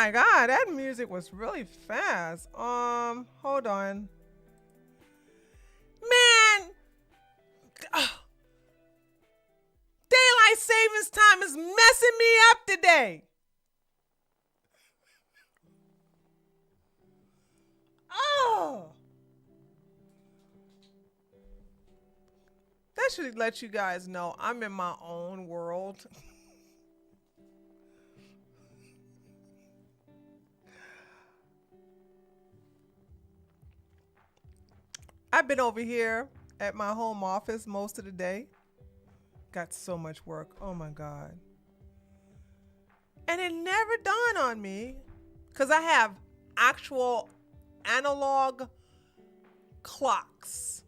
my God, that music was really fast. Hold on. Man, daylight savings time is messing me up today. Oh. That should let you guys know I'm in my own world. I've been over here at my home office most of the day. Got so much work. Oh my God. And it never dawned on me because I have actual analog clocks.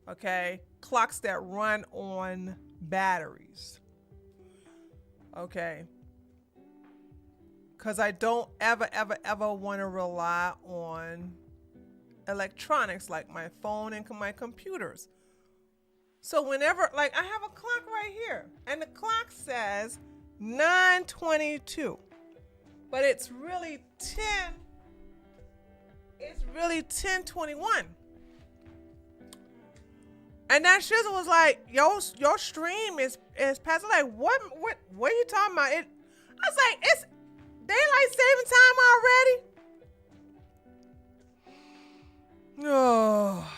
Okay. Clocks that run on batteries. Okay. Because I don't ever want to rely on electronics like my phone and my computers. So whenever, like, I have a clock right here and the clock says 9:22, but it's really 10:21. And that shizzle was like, your stream is passing. Like, what are you talking about? I was like, it's daylight saving time already. Oh.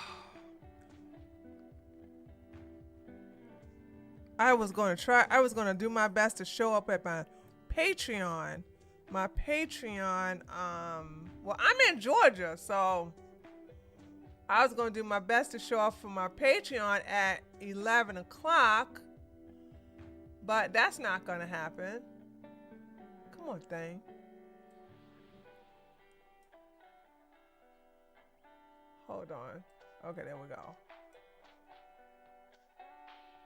I was going to do my best to show up at my Patreon. Well, I'm in Georgia, so I was going to do my best to show up for my Patreon at 11 o'clock, but that's not going to happen. Come on, thing. Hold on. Okay, there we go.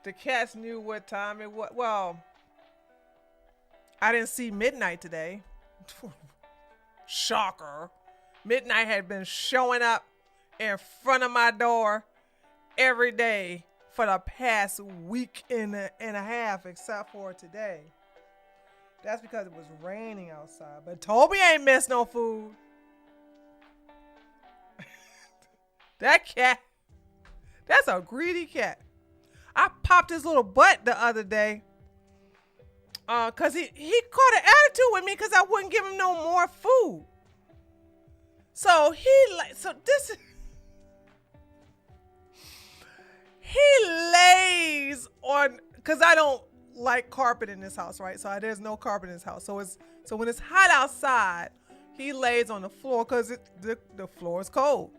The cats knew what time it was. Well, I didn't see midnight today. Shocker. Midnight had been showing up in front of my door every day for the past week and a half, except for today. That's because it was raining outside. But Toby ain't missed no food. That cat, that's a greedy cat. I popped his little butt the other day because he caught an attitude with me because I wouldn't give him no more food. So he lays on, because I don't like carpet in this house, right? So there's no carpet in this house. So when it's hot outside, he lays on the floor because the floor is cold.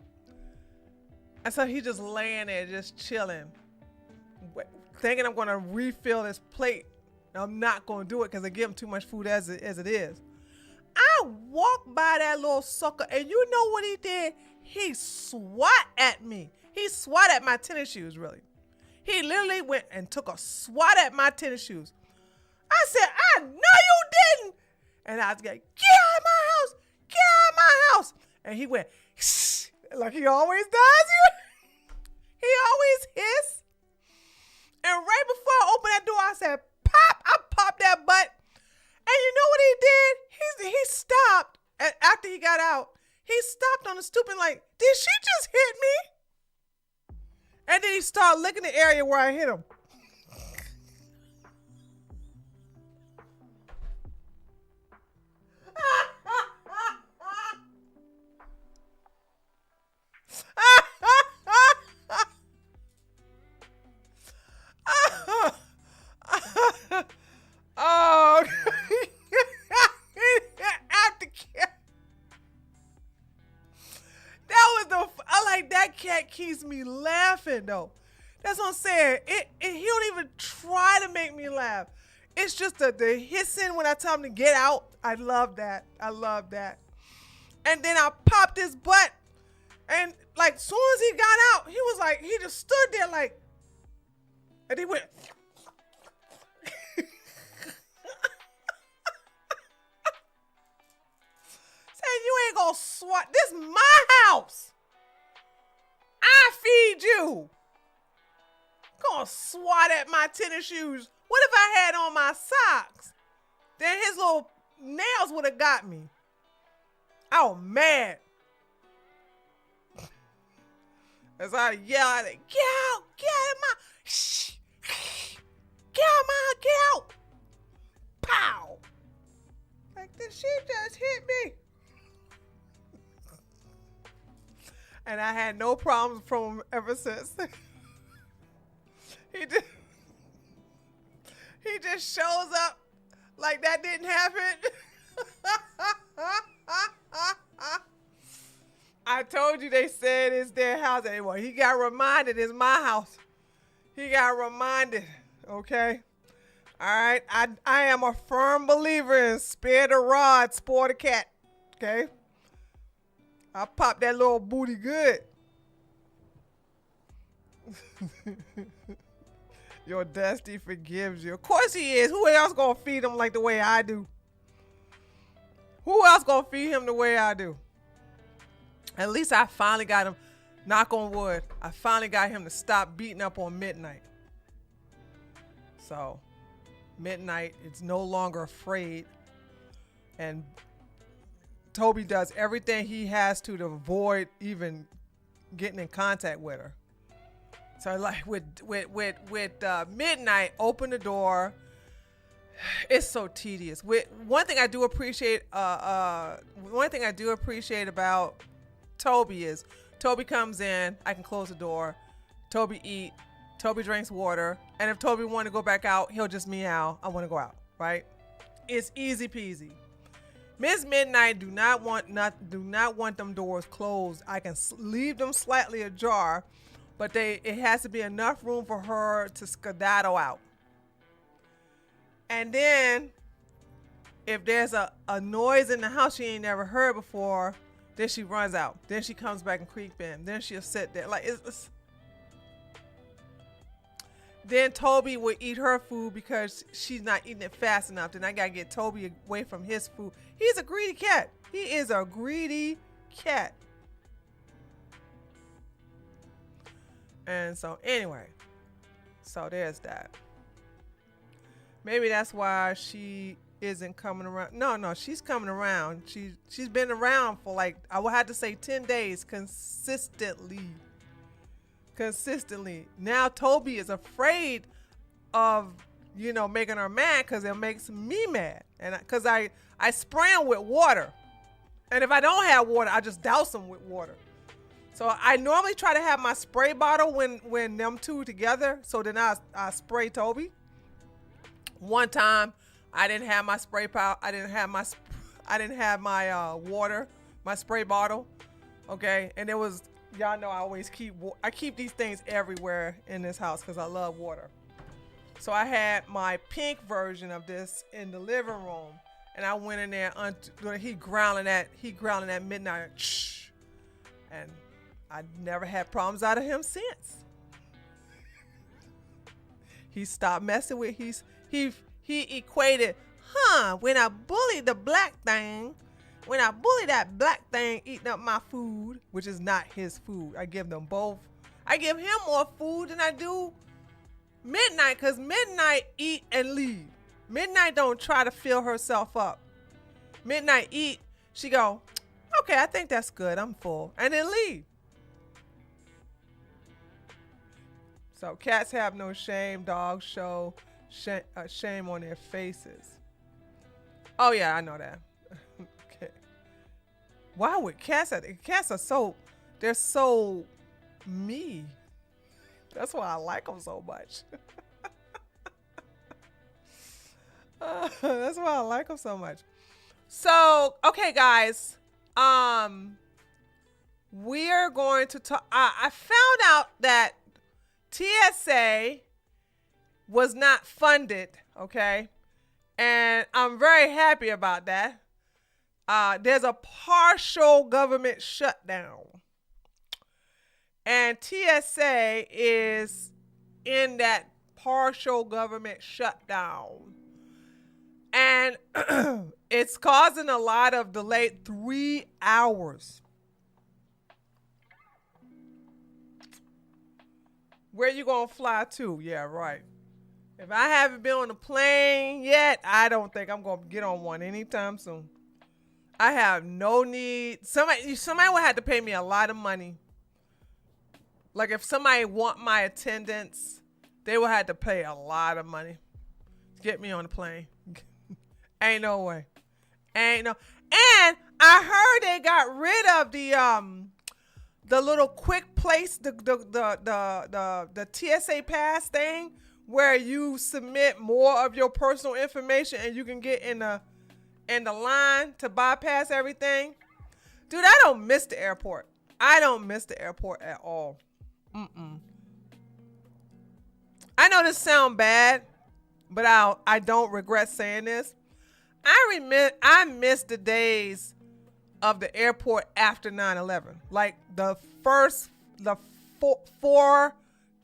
And so he just laying there, just chilling, thinking I'm going to refill his plate. I'm not going to do it because I give him too much food as it is. I walked by that little sucker, and you know what he did? He swat at me. He swat at my tennis shoes, really. He literally went and took a swat at my tennis shoes. I said, I know you didn't. And I was like, get out of my house. Get out of my house. And he went, shh, like he always does. He always hiss. And right before I opened that door, I said, pop. I popped that butt. And you know what he did? He stopped. And after he got out, he stopped on the stoop and like, did she just hit me? And then he started licking the area where I hit him. Oh, that cat keeps me laughing though. That's what I'm saying. He don't even try to make me laugh. It's just the hissing when I tell him to get out. I love that. And then I popped his butt, and like soon as he got out, he was like, he just stood there like, and he went. Saying you ain't gonna swat. This is my house. I feed you. Gonna swat at my tennis shoes. What if I had on my socks? Then his little nails would have got me. I was mad. As I yell at it, get out of my, shh, get out. Pow. Like, did she just hit me? And I had no problems from him ever since. He just shows up like that didn't happen. I told you they said it's their house anymore. He got reminded it's my house. He got reminded, okay? All right, I am a firm believer in spare the rod, spoil the cat, okay? I pop that little booty good. Your dusty forgives you. Of course he is. Who else gonna feed him like the way I do? Who else gonna feed him the way I do? At least I finally got him, knock on wood, I finally got him to stop beating up on Midnight. So, Midnight is no longer afraid. And Toby does everything he has to avoid even getting in contact with her. So like with Midnight, open the door. It's so tedious. One thing I do appreciate about Toby is Toby comes in, I can close the door. Toby eat, Toby drinks water, and if Toby want to go back out, he'll just meow. I want to go out, right? It's easy peasy. Miss Midnight do not want them doors closed. I can leave them slightly ajar, but it has to be enough room for her to skedaddle out. And then if there's a noise in the house she ain't never heard before, then she runs out. Then she comes back and creep in. Then she'll sit there like it's. Then Toby would eat her food because she's not eating it fast enough. Then I gotta get Toby away from his food. He's a greedy cat. He is a greedy cat. And so anyway, so there's that. Maybe that's why she isn't coming around. No, she's coming around. She's been around for like, I would have to say 10 days consistently. Now Toby is afraid of, making her mad because it makes me mad. And because I spray him with water. And if I don't have water, I just douse him with water. So I normally try to have my spray bottle when them two together. So then I spray Toby. One time I didn't have my spray powder. I didn't have my water, my spray bottle. Okay. And it was, y'all know I keep these things everywhere in this house because I love water. So I had my pink version of this in the living room, and I went in there. He growling at Midnight, and I never had problems out of him since. He stopped messing with. He equated, when I bully the black thing. When I bully that black thing eating up my food, which is not his food, I give them both. I give him more food than I do Midnight, because Midnight eat and leave. Midnight don't try to fill herself up. Midnight eat, she go, okay, I think that's good, I'm full, and then leave. So cats have no shame, dogs show shame on their faces. Oh yeah, I know that. Why would cats are so, they're so me. That's why I like them so much. That's why I like them so much. So, okay guys, we're going to talk, I found out that TSA was not funded, okay? And I'm very happy about that. There's a partial government shutdown. And TSA is in that partial government shutdown. And it's causing a lot of delay, 3 hours. Where you gonna fly to? Yeah, right. If I haven't been on a plane yet, I don't think I'm gonna get on one anytime soon. I have no need. Somebody would have to pay me a lot of money. Like if somebody want my attendance, they would have to pay a lot of money to get me on the plane. Ain't no way. Ain't no. And I heard they got rid of the little quick place, the TSA pass thing where you submit more of your personal information and you can get in the line to bypass everything. Dude, I don't miss the airport. I don't miss the airport at all. I know this sounds bad, but I don't regret saying this. I miss the days of the airport after 9/11. Like the 4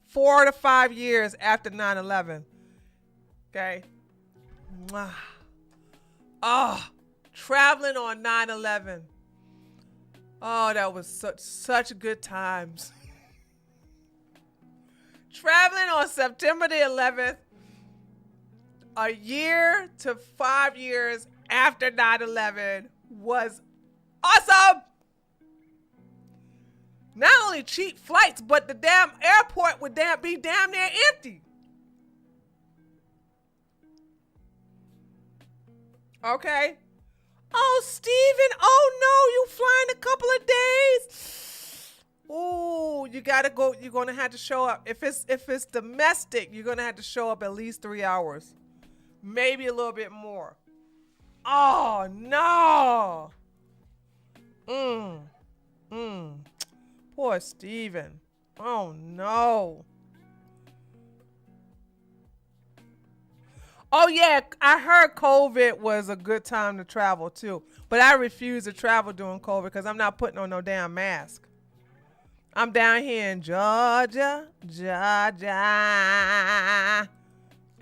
to 5 years after 9/11. Okay. Oh, traveling on 9/11. Oh, that was such good times. Traveling on September the 11th, a year to 5 years after 9/11 was awesome. Not only cheap flights, but the damn airport would be damn near empty. Okay. Oh, Steven, oh no, you flying a couple of days. Ooh, you gotta go. You're gonna have to show up. If it's domestic, you're gonna have to show up at least 3 hours, maybe a little bit more. Oh no. Poor Steven. Oh no. Oh yeah, I heard COVID was a good time to travel too, but I refuse to travel during COVID because I'm not putting on no damn mask. I'm down here in Georgia, and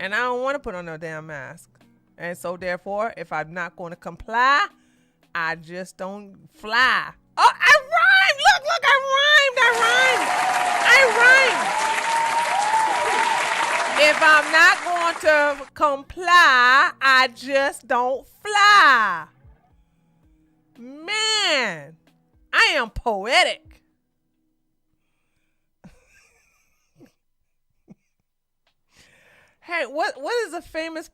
I don't want to put on no damn mask. And so therefore, if I'm not going to comply, I just don't fly. Oh, I rhymed! Look, I rhymed! If I'm not going to comply, I just don't fly. Man, I am poetic. Hey, what is a famous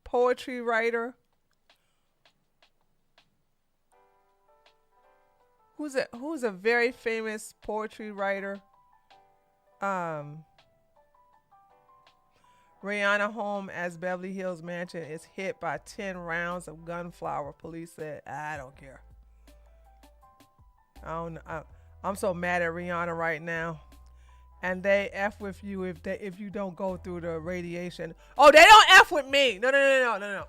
poetry writer? Who's a very famous poetry writer? Rihanna home as Beverly Hills mansion is hit by 10 rounds of gunfire. Police said, I don't care. I don't know. I'm so mad at Rihanna right now. And they F with you if you don't go through the radiation. Oh, they don't F with me. No.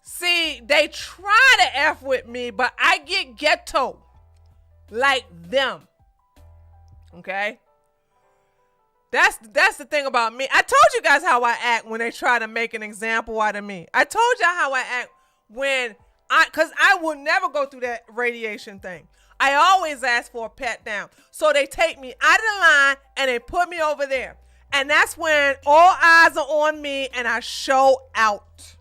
See, they try to F with me, but I get ghetto like them. Okay? That's the thing about me. I told you guys how I act when they try to make an example out of me. I told y'all how I act because I will never go through that radiation thing. I always ask for a pat down. So they take me out of the line and they put me over there. And that's when all eyes are on me and I show out.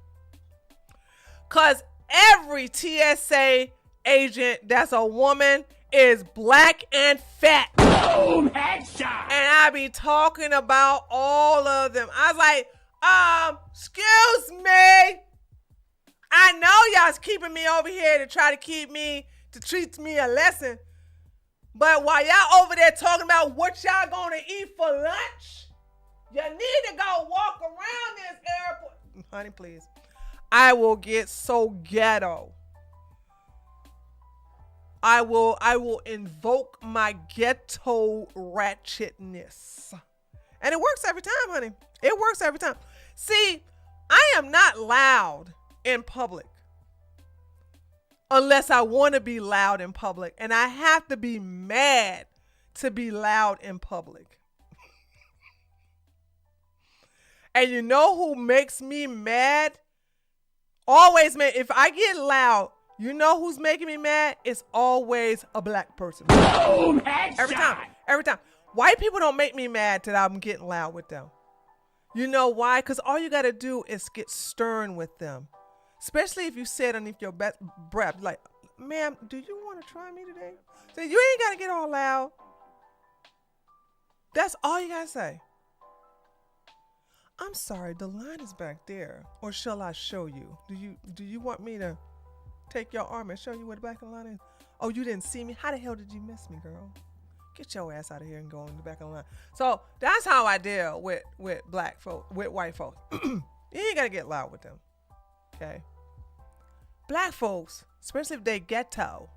Because every TSA agent that's a woman is black and fat. Boom, headshot. And I be talking about all of them. I was like, excuse me. I know y'all's keeping me over here to try to teach me a lesson. But while y'all over there talking about what y'all gonna eat for lunch, you need to go walk around this airport. Honey, please. I will get so ghetto. I will invoke my ghetto ratchetness. And it works every time, honey. It works every time. See, I am not loud in public unless I want to be loud in public. And I have to be mad to be loud in public. And you know who makes me mad? Always mad. If I get loud, you know who's making me mad? It's always a black person. Boom, every time. White people don't make me mad that I'm getting loud with them. You know why? Because all you got to do is get stern with them. Especially if you say it underneath your breath. Like, ma'am, do you want to try me today? So you ain't got to get all loud. That's all you got to say. I'm sorry, the line is back there. Or shall I show you? Do you want me to take your arm and show you where the back of the line is? Oh, you didn't see me? How the hell did you miss me, girl? Get your ass out of here and go in the back of the line. So that's how I deal with black folk, with white folks. You ain't got to get loud with them. Okay? Black folks, especially if they ghetto,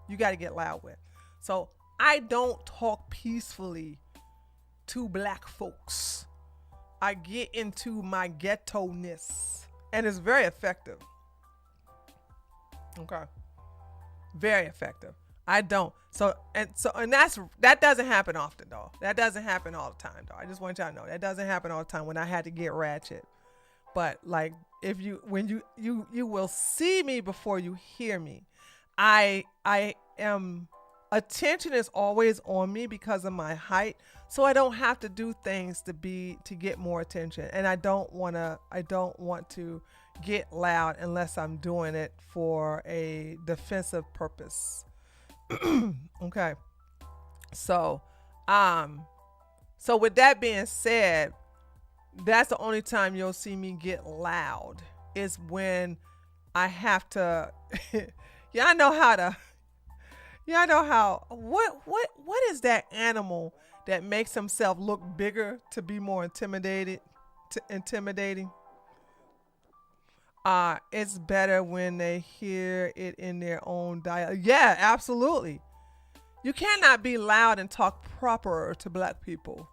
you got to get loud with. So I don't talk peacefully to black folks. I get into my ghetto-ness, and it's very effective. Okay, very effective. I don't. And that doesn't happen often, though. That doesn't happen all the time, though. I just want y'all to know that doesn't happen all the time when I had to get ratchet. But like, when you will see me before you hear me. I am. Attention is always on me because of my height, so I don't have to do things to get more attention, and I don't want to get loud unless I'm doing it for a defensive purpose. Okay, so with that being said, that's the only time you'll see me get loud is when I have to. Y'all know how what is that animal that makes himself look bigger to be more intimidating? It's better when they hear it in their own dialect. Yeah, absolutely. You cannot be loud and talk proper to black people.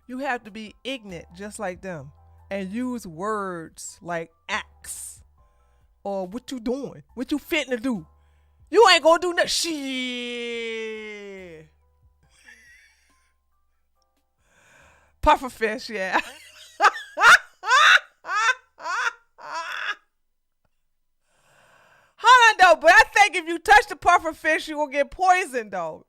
You have to be ignorant just like them and use words like axe or what you doing, what you fitting to do. You ain't gonna do nothing. Shit. Pufferfish, yeah. Hold on, though. But I think if you touch the pufferfish, you will get poisoned, though.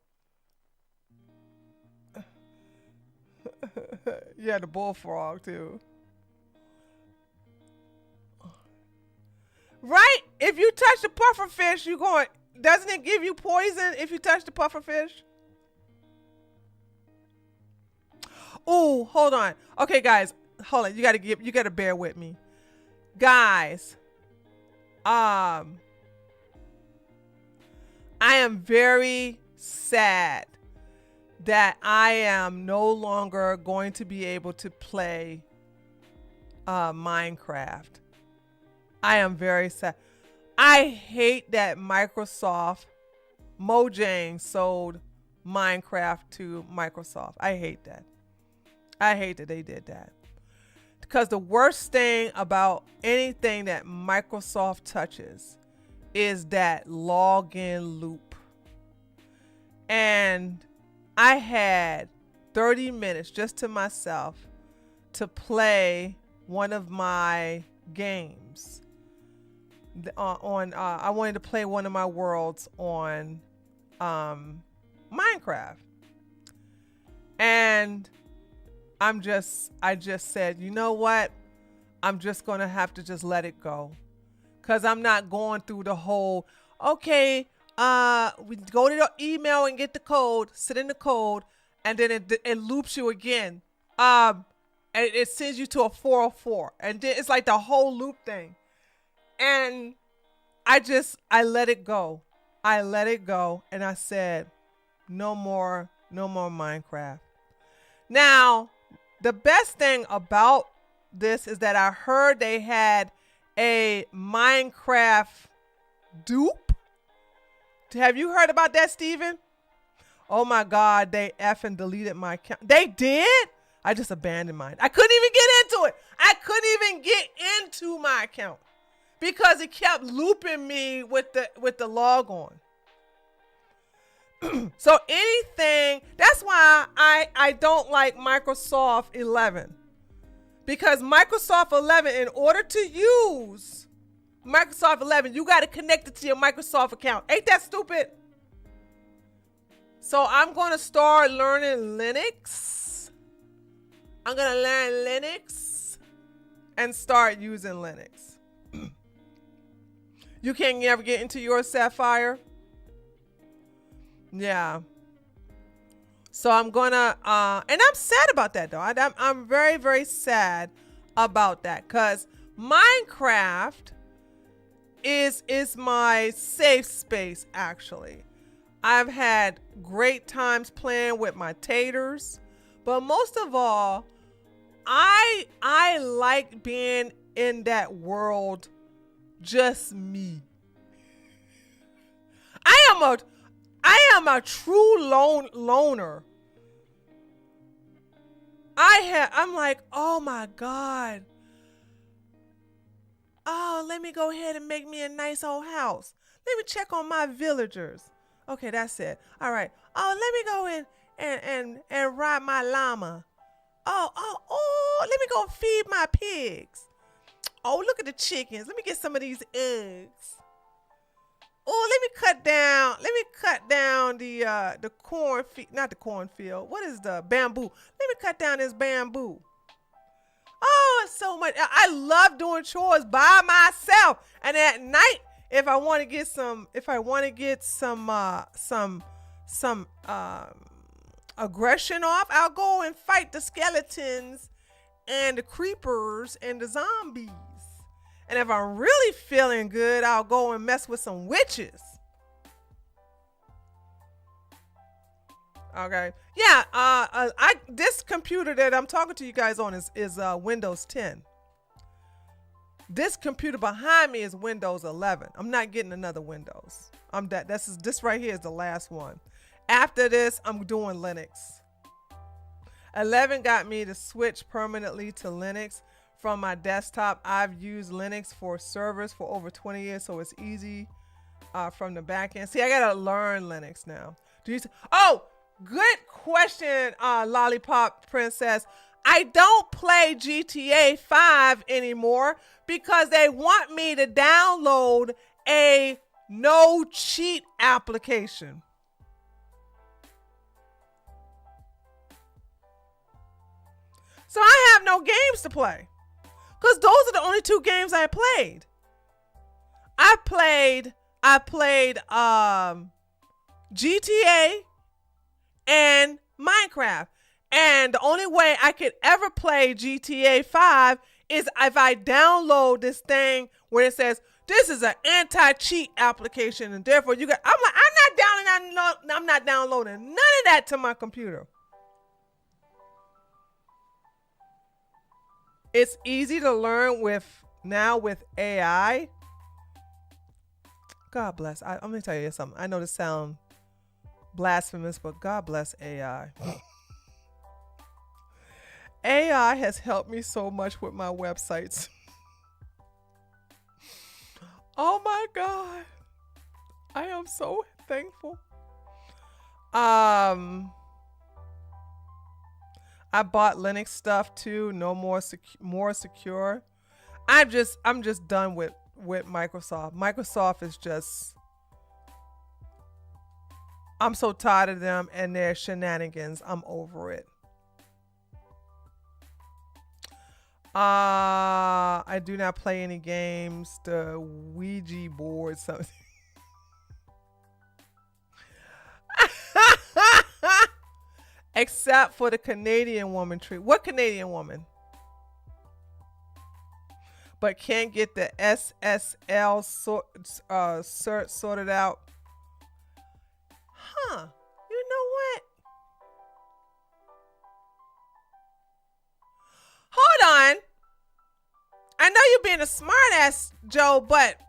Yeah, the bullfrog, too. Right? If you touch the pufferfish, you going... Doesn't it give you poison if you touch the pufferfish? Oh, hold on. Okay, guys, hold on. You gotta bear with me, guys. I am very sad that I am no longer going to be able to play Minecraft. I am very sad. I hate that Microsoft Mojang sold Minecraft to Microsoft. I hate that. I hate that they did that. Because the worst thing about anything that Microsoft touches is that login loop. And I had 30 minutes just to myself to play one of my games. I wanted to play one of my worlds on Minecraft, and I just said, you know what, I'm just gonna have to just let it go, because I'm not going through the whole we go to the email and get the code, sit in the code, and then it loops you again, and it sends you to a 404, and then it's like the whole loop thing. And I let it go. I let it go. And I said, no more Minecraft. Now, the best thing about this is that I heard they had a Minecraft dupe. Have you heard about that, Steven? Oh my God, they effing deleted my account. They did? I just abandoned mine. I couldn't even get into it. I couldn't even get into my account, because it kept looping me with the log on. So anything, that's why I don't like Microsoft 11. Because Microsoft 11, in order to use Microsoft 11, you got to connect it to your Microsoft account. Ain't that stupid? So I'm going to start learning Linux. I'm going to learn Linux. and start using Linux. You can't ever get into your Sapphire? Yeah. So I'm gonna, and I'm sad about that though. I'm very, very sad about that because Minecraft is my safe space actually. I've had great times playing with my taters, but most of all, I like being in that world, just me. I am a true loner. I'm like, oh my God. Oh, let me go ahead and make me a nice old house. Let me check on my villagers. Okay, that's it. All right. Oh, let me go in and ride my llama. Oh, let me go feed my pigs. Oh, look at the chickens. Let me get some of these eggs. Oh, let me cut down the cornfield, not the cornfield. What is the bamboo? Let me cut down this bamboo. Oh, it's so much. I love doing chores by myself. And at night, if I want to get some aggression off, I'll go and fight the skeletons and the creepers and the zombies. And if I'm really feeling good, I'll go and mess with some witches. Okay. Yeah. This computer that I'm talking to you guys on is Windows 10. This computer behind me is Windows 11. I'm not getting another Windows. This right here is the last one. After this, I'm doing Linux. 11 got me to switch permanently to Linux from my desktop. I've used Linux for servers for over 20 years, so it's easy from the back end. See, I gotta learn Linux now. Good question, Lollipop Princess. I don't play GTA 5 anymore because they want me to download a no cheat application. So I have no games to play because those are the only two games I played. I played GTA and Minecraft. And the only way I could ever play GTA 5 is if I download this thing where it says, this is an anti-cheat application and therefore you got, I'm not downloading none of that to my computer. It's easy to learn with AI. God bless. I'm going to tell you something. I know this sounds blasphemous, but God bless AI. AI has helped me so much with my websites. Oh my God. I am so thankful. I bought Linux stuff too. No more more secure. I'm just done with Microsoft. Microsoft is just, I'm so tired of them and their shenanigans. I'm over it. I do not play any games. The Ouija board, something. Except for the Canadian woman tree. What Canadian woman? But can't get the SSL cert sorted out. Huh. You know what? Hold on. I know you're being a smart ass, Joe, but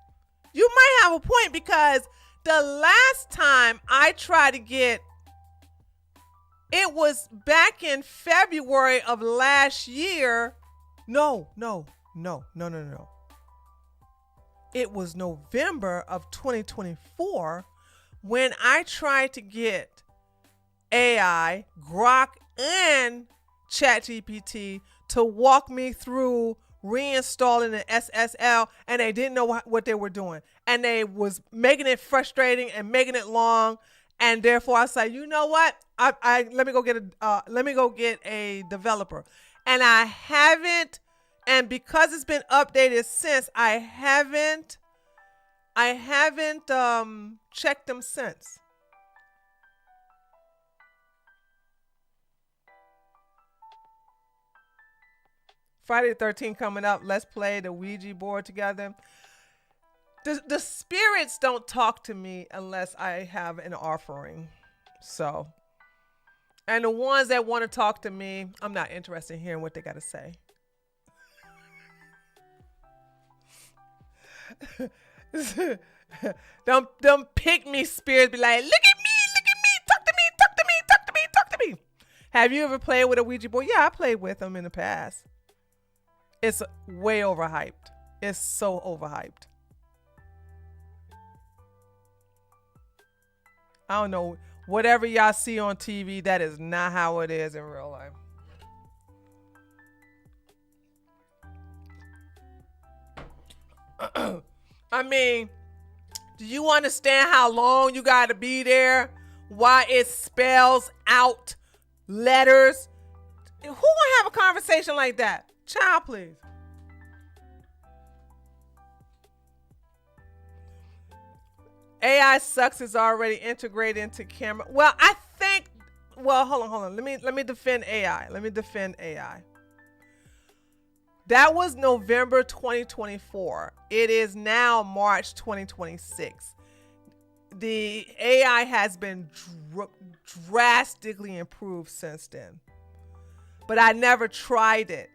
you might have a point because the last time I tried to get, it was back in February of last year. No. It was November of 2024 when I tried to get AI, Grok, and ChatGPT to walk me through reinstalling the SSL, and they didn't know what they were doing. And they was making it frustrating and making it long. And therefore I said, you know what? Let me go get a developer. And I haven't And because it's been updated since, I haven't checked them since. Friday the 13th coming up. Let's play the Ouija board together. The spirits don't talk to me unless I have an offering. So, and the ones that want to talk to me, I'm not interested in hearing what they got to say. them pick me spirits be like, look at me, talk to me, talk to me, talk to me, talk to me. Have you ever played with a Ouija board? Yeah, I played with them in the past. It's way overhyped. It's so overhyped. I don't know. Whatever y'all see on TV, that is not how it is in real life. I mean, do you understand how long you got to be there? Why it spells out letters? Who gonna have a conversation like that? Child, please. AI sucks is already integrated into camera. Well, I think. Well, hold on. Let me defend AI. That was November 2024. It is now March 2026. The AI has been drastically improved since then. But I never tried it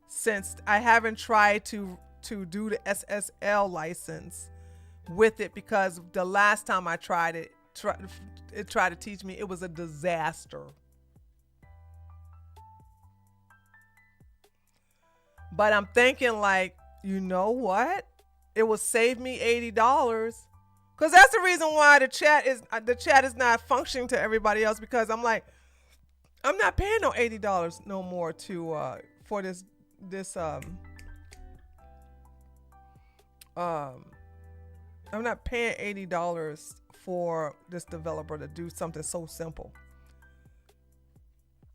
since. I haven't tried to do the SSL license with it because the last time I tried it, it tried to teach me, it was a disaster. But I'm thinking like, you know what? It will save me $80. Because that's the reason why the chat is not functioning to everybody else, because I'm like, I'm not paying no $80 no more for this I'm not paying $80 for this developer to do something so simple.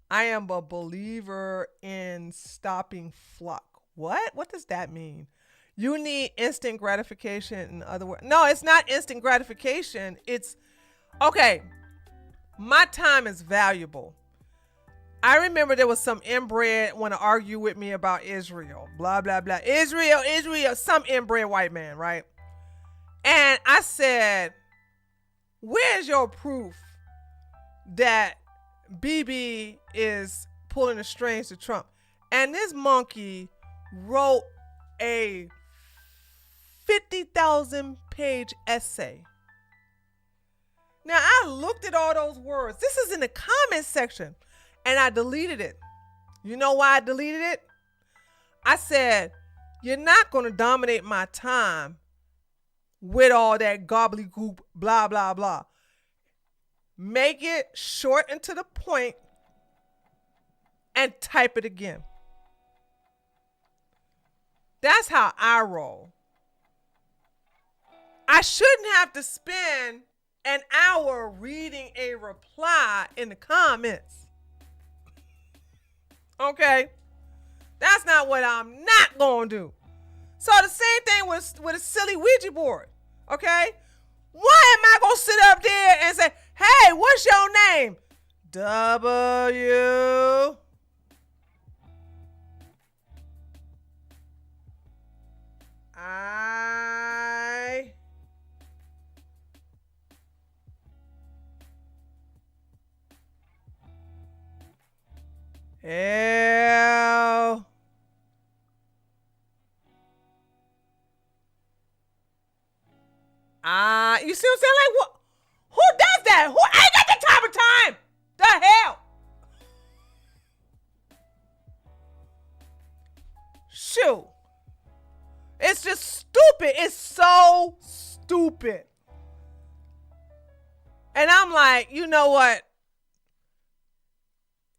I am a believer in stopping flock. What does that mean? You need instant gratification, in other words. No, it's not instant gratification. It's, okay, my time is valuable. I remember there was some inbred want to argue with me about Israel. Blah, blah, blah. Israel, some inbred white man, right? And I said, where's your proof that BB is pulling the strings to Trump? And this monkey wrote a 50,000 page essay. Now, I looked at all those words. This is in the comment section. And I deleted it. You know why I deleted it? I said, you're not going to dominate my time with all that gobbledygook, blah, blah, blah. Make it short and to the point and type it again. That's how I roll. I shouldn't have to spend an hour reading a reply in the comments. Okay? That's not what I'm not going to do. So the same thing with a silly Ouija board. Okay? Why am I going to sit up there and say, hey, what's your name? W. I. L. You see what I'm saying? Like, what? Who does that? Who? I ain't got the time of time. The hell? Shoot. It's just stupid. It's so stupid. And I'm like, you know what?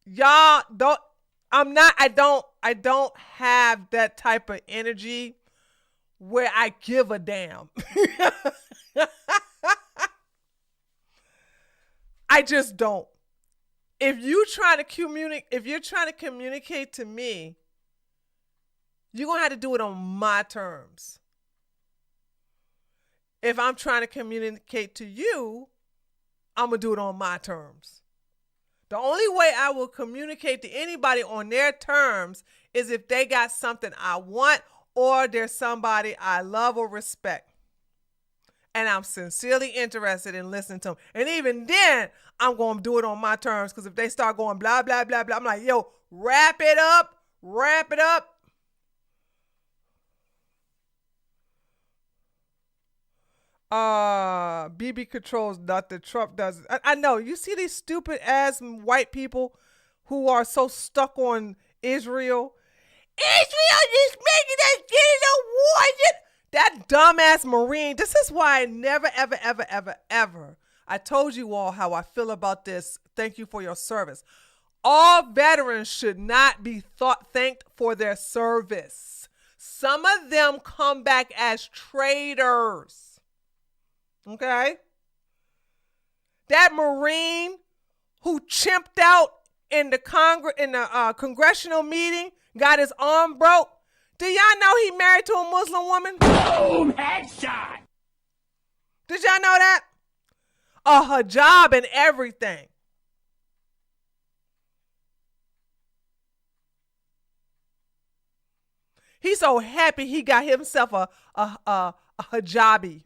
Y'all don't, I don't have that type of energy where I give a damn. I just don't. If you're trying to communicate to me You're going to have to do it on my terms. If I'm trying to communicate to you, I'm going to do it on my terms. The only way I will communicate to anybody on their terms is if they got something I want or there's somebody I love or respect. And I'm sincerely interested in listening to them. And even then, I'm going to do it on my terms, because if they start going blah, blah, blah, blah, I'm like, yo, wrap it up. BB controls Dr. Trump does it. I know. You see these stupid ass white people who are so stuck on Israel. Israel is making us get in a war. That dumbass Marine. This is why I never, ever, ever, ever, ever. I told you all how I feel about this. Thank you for your service. All veterans should not be thanked for their service. Some of them come back as traitors. Okay? That Marine who chimped out in the congressional meeting, got his arm broke. Do y'all know he married to a Muslim woman? Boom! Headshot! Did y'all know that? A hijab and everything. He's so happy he got himself a hijabi.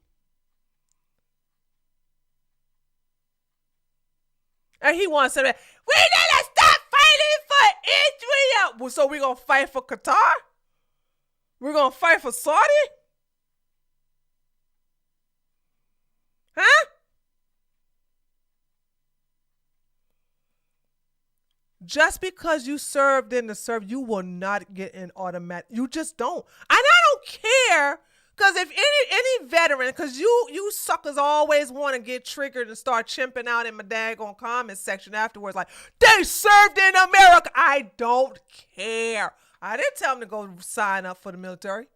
And he wants to say, we need to stop fighting for Israel. Well, so we're going to fight for Qatar? We're going to fight for Saudi? Huh? Just because you served in the service, you will not get an automatic. You just don't. And I don't care, because if any veteran, because you suckers always want to get triggered and start chimping out in my daggone comment section afterwards, like, they served in America. I don't care. I didn't tell them to go sign up for the military.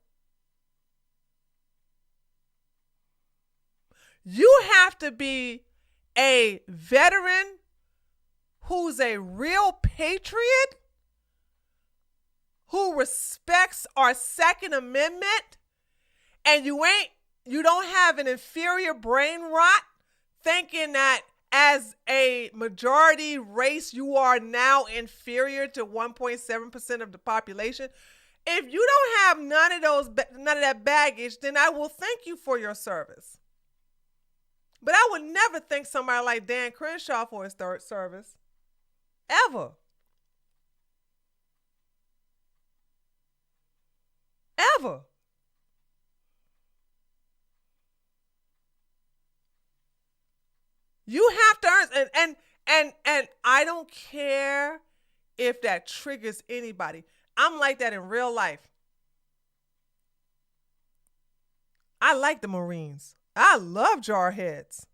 You have to be a veteran who's a real patriot, who respects our Second Amendment, and you don't have an inferior brain rot thinking that as a majority race, you are now inferior to 1.7% of the population. If you don't have none of that baggage, then I will thank you for your service. But I would never thank somebody like Dan Crenshaw for his third service. Ever. Ever. You have to earn, and I don't care if that triggers anybody. I'm like that in real life. I like the Marines. I love jarheads.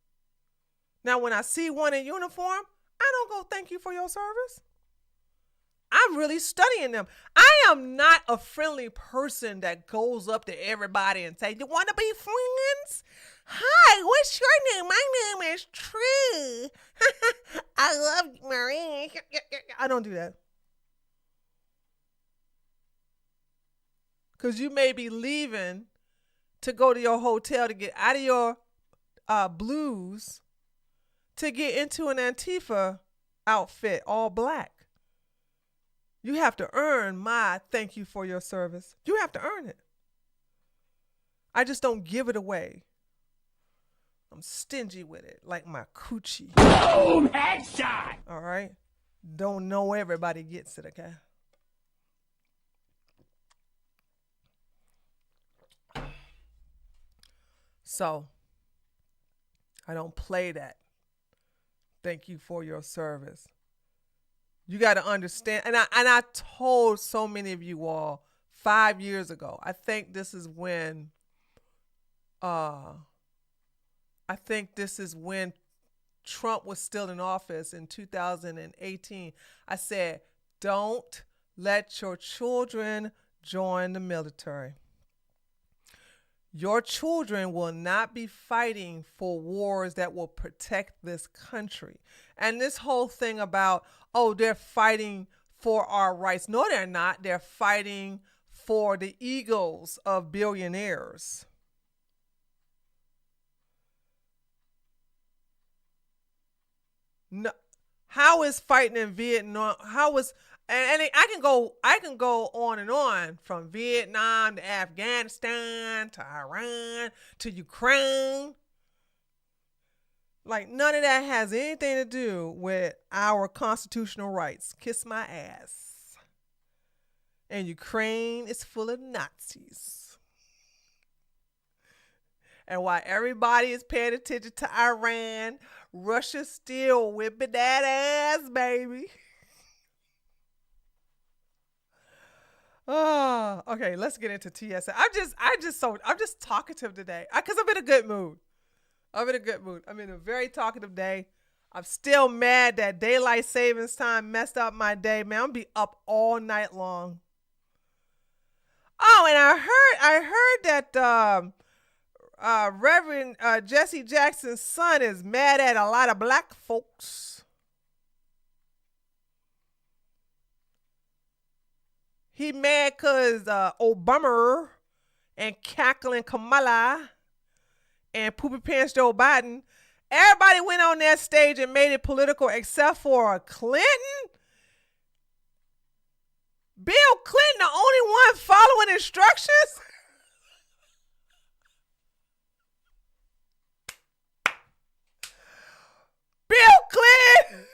Now, when I see one in uniform, I don't go, thank you for your service. I'm really studying them. I am not a friendly person that goes up to everybody and say, you want to be friends? Hi, what's your name? My name is True. I love Marine. I don't do that. Because you may be leaving to go to your hotel to get out of your blues to get into an Antifa outfit, all black. You have to earn my thank you for your service. You have to earn it. I just don't give it away. I'm stingy with it, like my coochie. Boom! Headshot! All right? Don't know everybody gets it, okay? So, I don't play that. Thank you for your service. You got to understand, and I told so many of you all 5 years ago. I think this is when Trump was still in office in 2018. I said, don't let your children join the military. Your children will not be fighting for wars that will protect this country. And this whole thing about, oh, they're fighting for our rights. No, they're not. They're fighting for the egos of billionaires. No, how is fighting in Vietnam? How is and I can go on and on from Vietnam to Afghanistan to Iran to Ukraine. Like none of that has anything to do with our constitutional rights. Kiss my ass. And Ukraine is full of Nazis. And while everybody is paying attention to Iran, Russia's still whipping that ass, baby. Oh, okay, let's get into TSA. I'm just talkative today because I'm in a good mood. I'm in a good mood. I'm in a very talkative day. I'm still mad that daylight savings time messed up my day, man. I'm gonna be up all night long. Oh, and I heard that Reverend Jesse Jackson's son is mad at a lot of black folks. He mad because Obama and cackling Kamala and Poopy Pants Joe Biden, everybody went on that stage and made it political except for Clinton. Bill Clinton, the only one following instructions. Bill Clinton.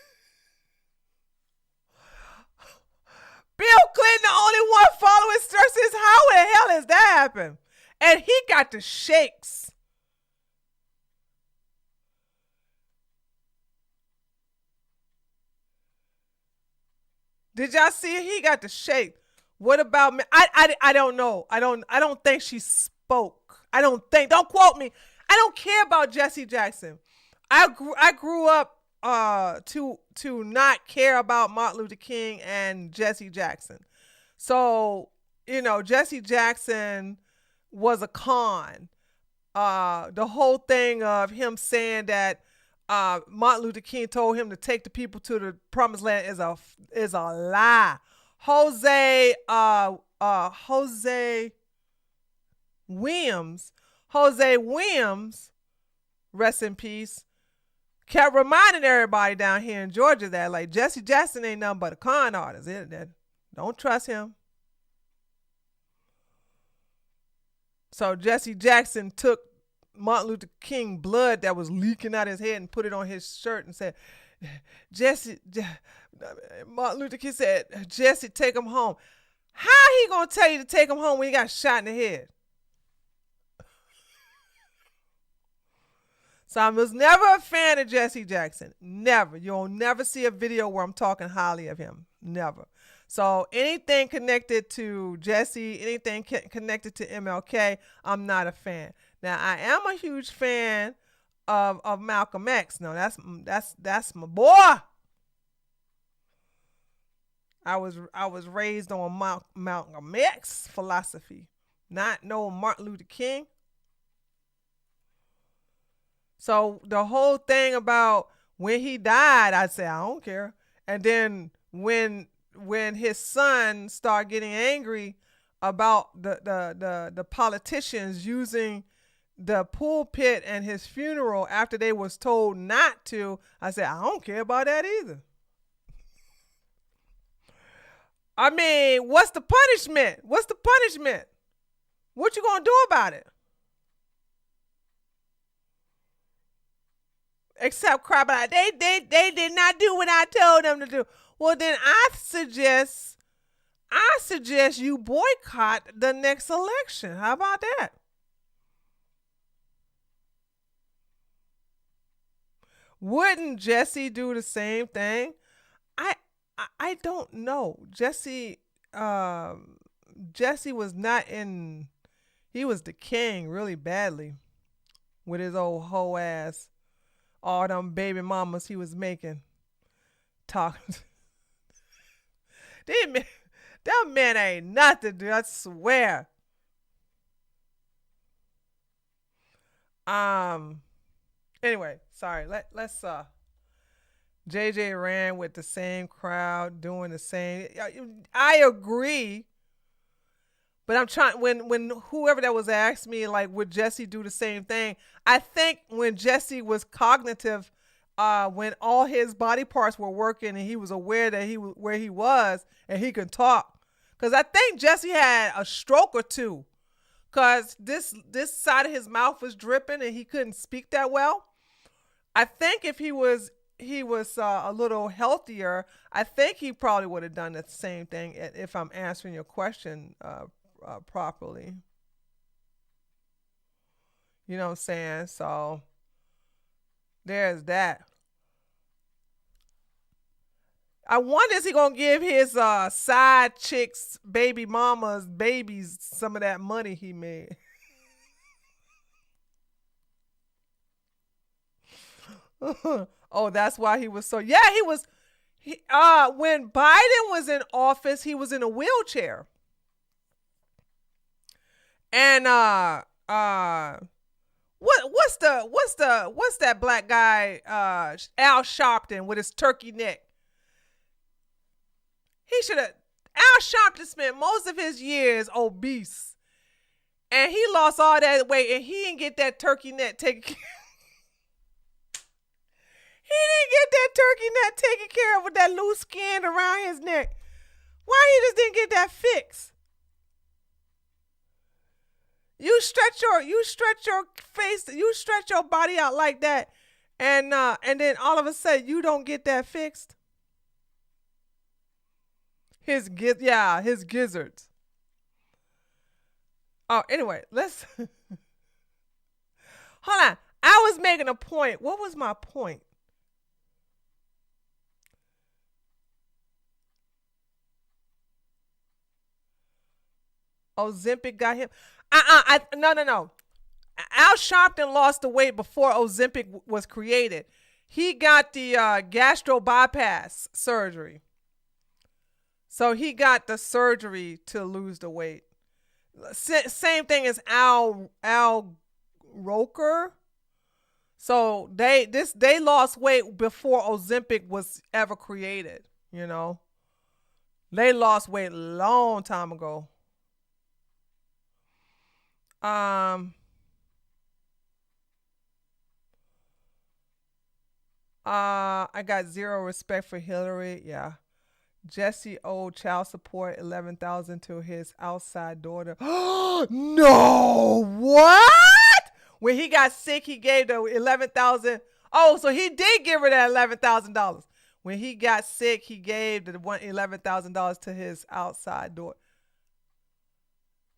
Bill Clinton, the only one following instructions. How the hell has that happened? And he got the shakes. Did y'all see it? He got the shake. What about me? I don't know. I don't think she spoke. Don't quote me. I don't care about Jesse Jackson. I grew up to not care about Martin Luther King and Jesse Jackson. So, Jesse Jackson was a con. The whole thing of him saying that Martin Luther King told him to take the people to the promised land is a lie. Jose Williams, rest in peace, kept reminding everybody down here in Georgia that like Jesse Jackson ain't nothing but a con artist. Don't trust him. So Jesse Jackson took Martin Luther King blood that was leaking out his head and put it on his shirt and said, Martin Luther King said, Jesse, take him home. How he gonna tell you to take him home when he got shot in the head? So I was never a fan of Jesse Jackson. Never. You'll never see a video where I'm talking highly of him. Never. So anything connected to Jesse, anything connected to MLK, I'm not a fan. Now I am a huge fan of Malcolm X. No, that's my boy. I was raised on Malcolm X philosophy, not no Martin Luther King. So the whole thing about when he died, I said I don't care. And then when his son started getting angry about the politicians using the pulpit and his funeral after they was told not to, I said I don't care about that either. I mean, what's the punishment? What's the punishment? What you gonna do about it? Except crap out. They did not do what I told them to do. Well, then I suggest you boycott the next election. How about that? Wouldn't Jesse do the same thing? I don't know. Jesse was not in. He was the king really badly with his old hoe ass. All them baby mamas he was making. Talking. That man ain't nothing, dude. I swear. Anyway, sorry. Let's JJ ran with the same crowd, doing the same. I agree. But I'm trying when whoever that was asked me like would Jesse do the same thing? I think when Jesse was cognitive, when all his body parts were working and he was aware that where he was and he could talk. Cause I think Jesse had a stroke or two. Cause this side of his mouth was dripping and he couldn't speak that well. I think if he was a little healthier, I think he probably would have done the same thing if I'm answering your question properly. You know what I'm saying? So there's that. I wonder is he gonna give his side chicks, baby mamas, babies some of that money he made? Oh, that's why he was so. Yeah, he was. When Biden was in office, he was in a wheelchair, and what's that black guy Al Sharpton with his turkey neck? He should have. Al Sharpton spent most of his years obese, and he lost all that weight, and he didn't get that turkey neck taken care. He didn't get that turkey neck taken care of with that loose skin around his neck. Why he just didn't get that fixed? You stretch your face, you stretch your body out like that, and then all of a sudden you don't get that fixed. His gizzards. Oh, anyway, let's hold on. I was making a point. What was my point? Ozempic got him. No. Al Sharpton lost the weight before Ozempic was created. He got the gastro bypass surgery. So he got the surgery to lose the weight. Same thing as Al Roker. So they lost weight before Ozempic was ever created. You know, they lost weight a long time ago. I got zero respect for Hillary. Yeah. Jesse owed child support 11,000 to his outside daughter. No, what? When he got sick, he gave the 11,000. Oh, so he did give her that $11,000. When he got sick, he gave the $11,000 to his outside daughter.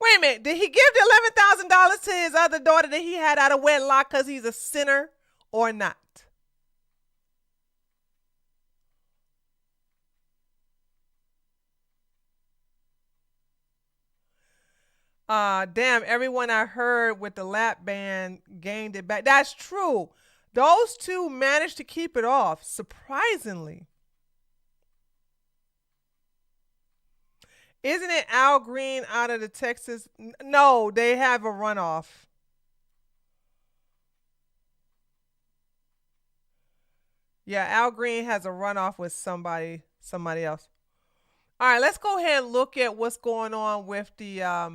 Wait a minute, did he give the $11,000 to his other daughter that he had out of wedlock because he's a sinner or not? Damn, everyone I heard with the lap band gained it back. That's true. Those two managed to keep it off, surprisingly. Isn't it Al Green out of the Texas? No, they have a runoff. Yeah, Al Green has a runoff with somebody else. All right, let's go ahead and look at what's going on with the guys.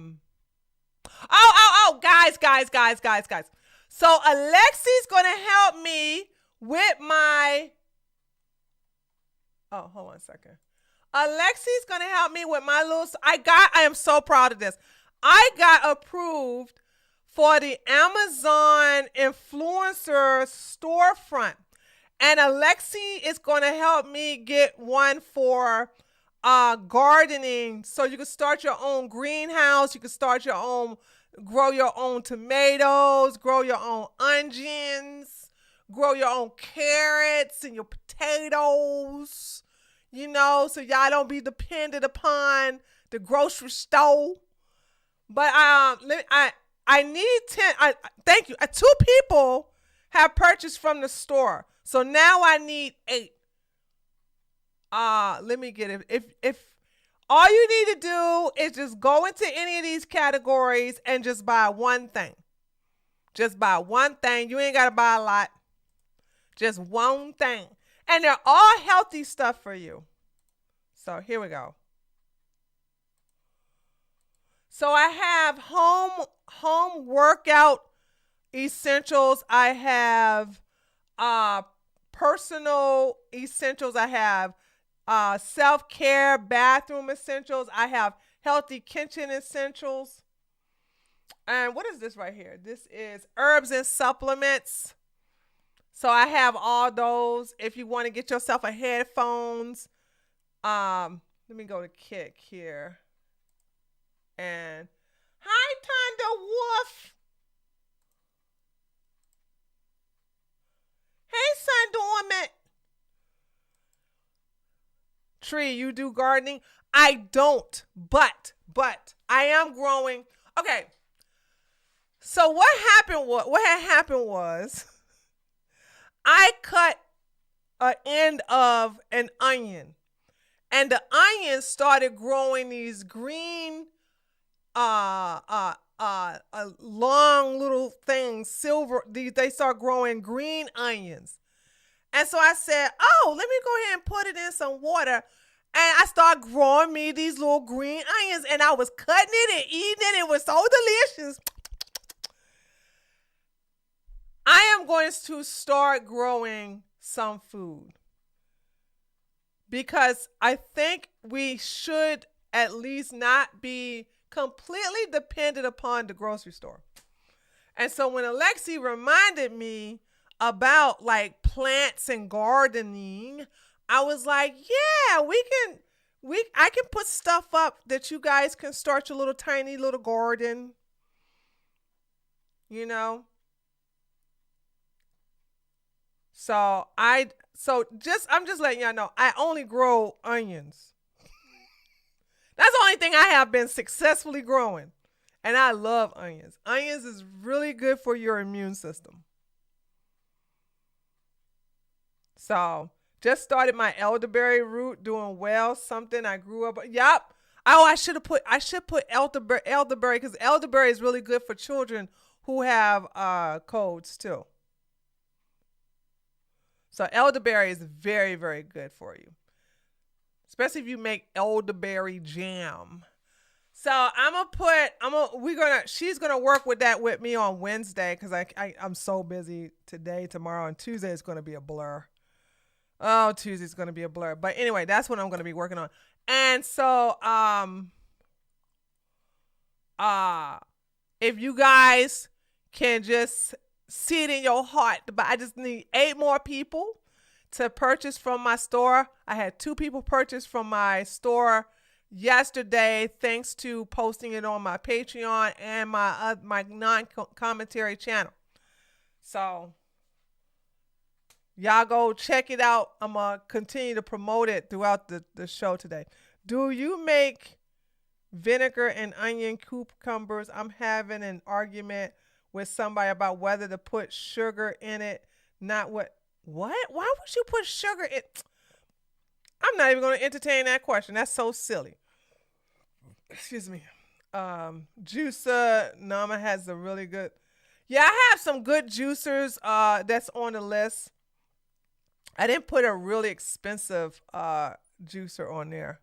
So Alexi's gonna help me with my. Oh, hold on a second. Alexi's gonna help me with my little. I am so proud of this. I got approved for the Amazon influencer storefront, and Alexi is gonna help me get one for gardening, so you can start your own greenhouse. You can start your own, grow your own tomatoes, grow your own onions, grow your own carrots and your potatoes, you know, so y'all don't be dependent upon the grocery store. But I need 10. Thank you. 2 people have purchased from the store, so now I need 8. Let me get it. If all you need to do is just go into any of these categories and just buy one thing. Just buy one thing. You ain't got to buy a lot. Just one thing. And they're all healthy stuff for you. So here we go. So I have home workout essentials. I have uh personal essentials. I have self-care bathroom essentials. I have healthy kitchen essentials. And what is this right here? This is herbs and supplements. So I have all those. If you want to get yourself a headphones, let me go to Kick here. And hi, Thunder Wolf. Hey, Sun Dormant. Tree, you do gardening? I don't, but I am growing. Okay. So what had happened was I cut an end of an onion, and the onion started growing these green long little things, silver. They start growing green onions. And so I said, oh, let me go ahead and put it in some water. And I started growing me these little green onions, and I was cutting it and eating it. It was so delicious. I am going to start growing some food because I think we should at least not be completely dependent upon the grocery store. And so when Alexi reminded me about like plants and gardening, I was like, yeah, I can put stuff up that you guys can start your little tiny little garden, you know? So I'm just letting y'all know, I only grow onions. That's the only thing I have been successfully growing. And I love onions. Onions is really good for your immune system. So just started my elderberry root, doing well. Something I grew up. Yup. Oh, I should put elderberry because elderberry is really good for children who have colds too. So elderberry is very, very good for you, especially if you make elderberry jam. So she's gonna work with that with me on Wednesday because I'm so busy today, tomorrow, and Tuesday is gonna be a blur. Oh, Tuesday's gonna be a blur. But anyway, that's what I'm gonna be working on. And so if you guys can just see it in your heart, but I just need 8 more people to purchase from my store. I had 2 people purchase from my store yesterday, thanks to posting it on my Patreon and my non-commentary channel. So y'all go check it out. I'm gonna continue to promote it throughout the show today. Do you make vinegar and onion cucumbers? I'm having an argument with somebody about whether to put sugar in it. Not what? Why would you put sugar in? I'm not even going to entertain that question. That's so silly. Excuse me. Juicer Nama has a really good. Yeah, I have some good juicers that's on the list. I didn't put a really expensive juicer on there.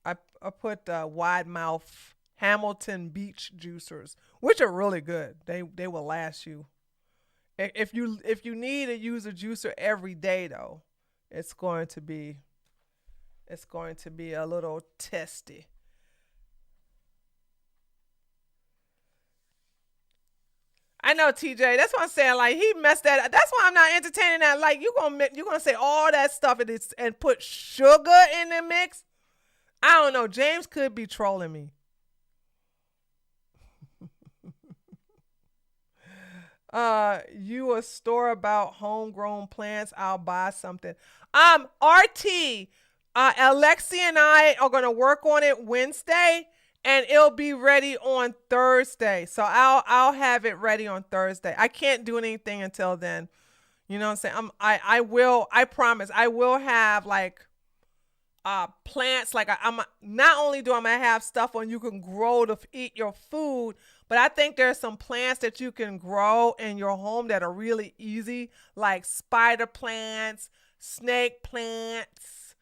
I put wide mouth Hamilton Beach juicers, which are really good. They will last you. If you need to use a juicer every day though, it's going to be a little testy. I know, TJ. That's what I'm saying. Like he messed that up. That's why I'm not entertaining that. Like you gonna say all that stuff and put sugar in the mix. I don't know. James could be trolling me. You a store about homegrown plants? I'll buy something. RT, Alexi and I are gonna work on it Wednesday, and it'll be ready on Thursday. So I'll have it ready on Thursday. I can't do anything until then. You know what I'm saying? I promise I will have like plants. Like I'm not only do I have stuff on you can grow to eat your food, but I think there's some plants that you can grow in your home that are really easy, like spider plants, snake plants,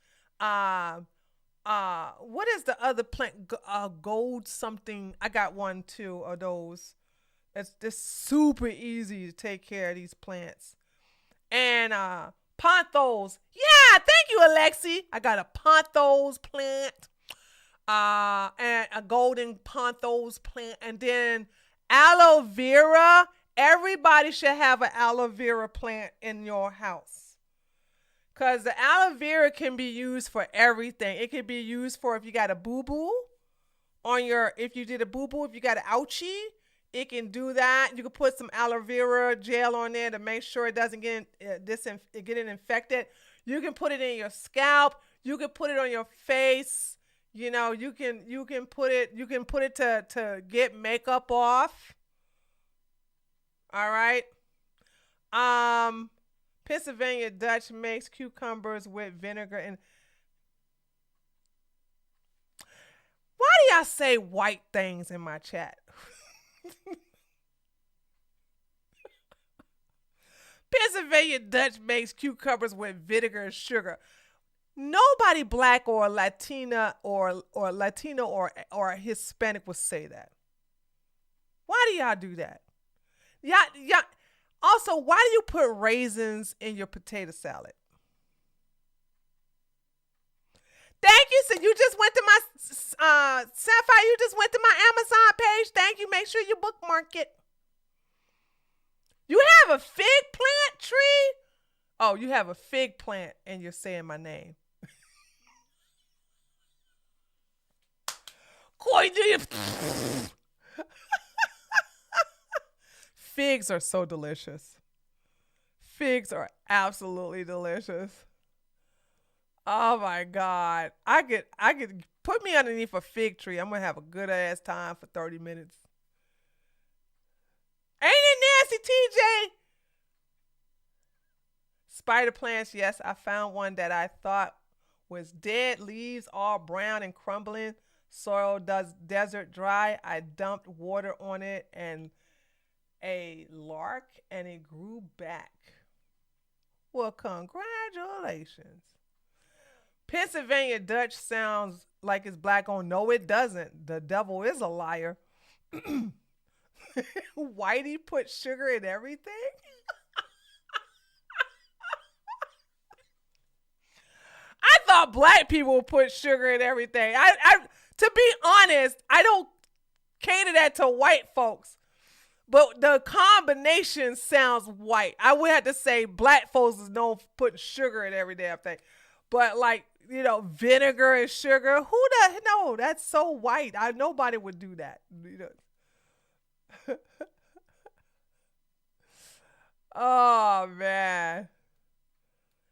What is the other plant? Gold something. I got one too of those. It's just super easy to take care of these plants. And pothos. Yeah, thank you, Alexi. I got a pothos plant. And a golden pothos plant, and then aloe vera. Everybody should have an aloe vera plant in your house, because the aloe vera can be used for everything. It can be used for if you got a boo-boo on your, if you did a boo-boo, if you got an ouchie, it can do that. You can put some aloe vera gel on there to make sure it doesn't get it infected. You can put it in your scalp. You can put it on your face. You know, you can put it to get makeup off. All right. Pennsylvania Dutch makes cucumbers with vinegar and why do y'all say white things in my chat? Pennsylvania Dutch makes cucumbers with vinegar and sugar. Nobody black or Latina or Latino or Hispanic would say that. Why do y'all do that? Yeah. Also, why do you put raisins in your potato salad? Thank you. So you just went to my Sapphire. You just went to my Amazon page. Thank you. Make sure you bookmark it. You have a fig plant tree? Oh, you have a fig plant and you're saying my name. Corey, do you? Figs are so delicious. Figs are absolutely delicious. Oh my God. I could put me underneath a fig tree. I'm gonna have a good ass time for 30 minutes. Ain't it nasty, TJ? Spider plants, yes, I found one that I thought was dead, leaves all brown and crumbling. Soil does desert dry. I dumped water on it and a lark and it grew back. Well, congratulations. Pennsylvania Dutch sounds like it's black on. No, it doesn't. The devil is a liar. Whitey put sugar in everything? I thought black people would put sugar in everything. To be honest, I don't cater that to white folks. But the combination sounds white. I would have to say black folks is known for putting sugar in every damn thing. But like, you know, vinegar and sugar, no, that's so white. Nobody would do that. You know. Oh man.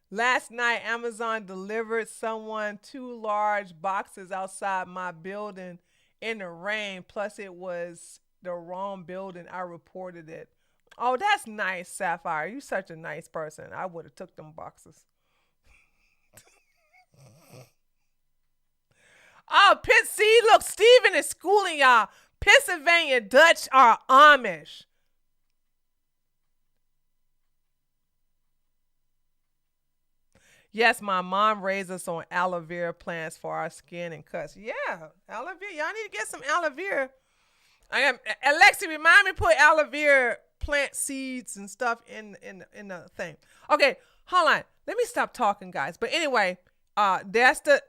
Last night, Amazon delivered someone 2 large boxes outside my building in the rain. Plus, it was the wrong building. I reported it. Oh, that's nice, Sapphire. You such a nice person. I would have took them boxes. Oh, see, look, Steven is schooling y'all. Pennsylvania Dutch are Amish. Yes, my mom raised us on aloe vera plants for our skin and cuts. Yeah, aloe vera. Y'all need to get some aloe vera. Alexi, remind me to put aloe vera plant seeds and stuff in the thing. Okay, hold on. Let me stop talking, guys. But anyway, that's the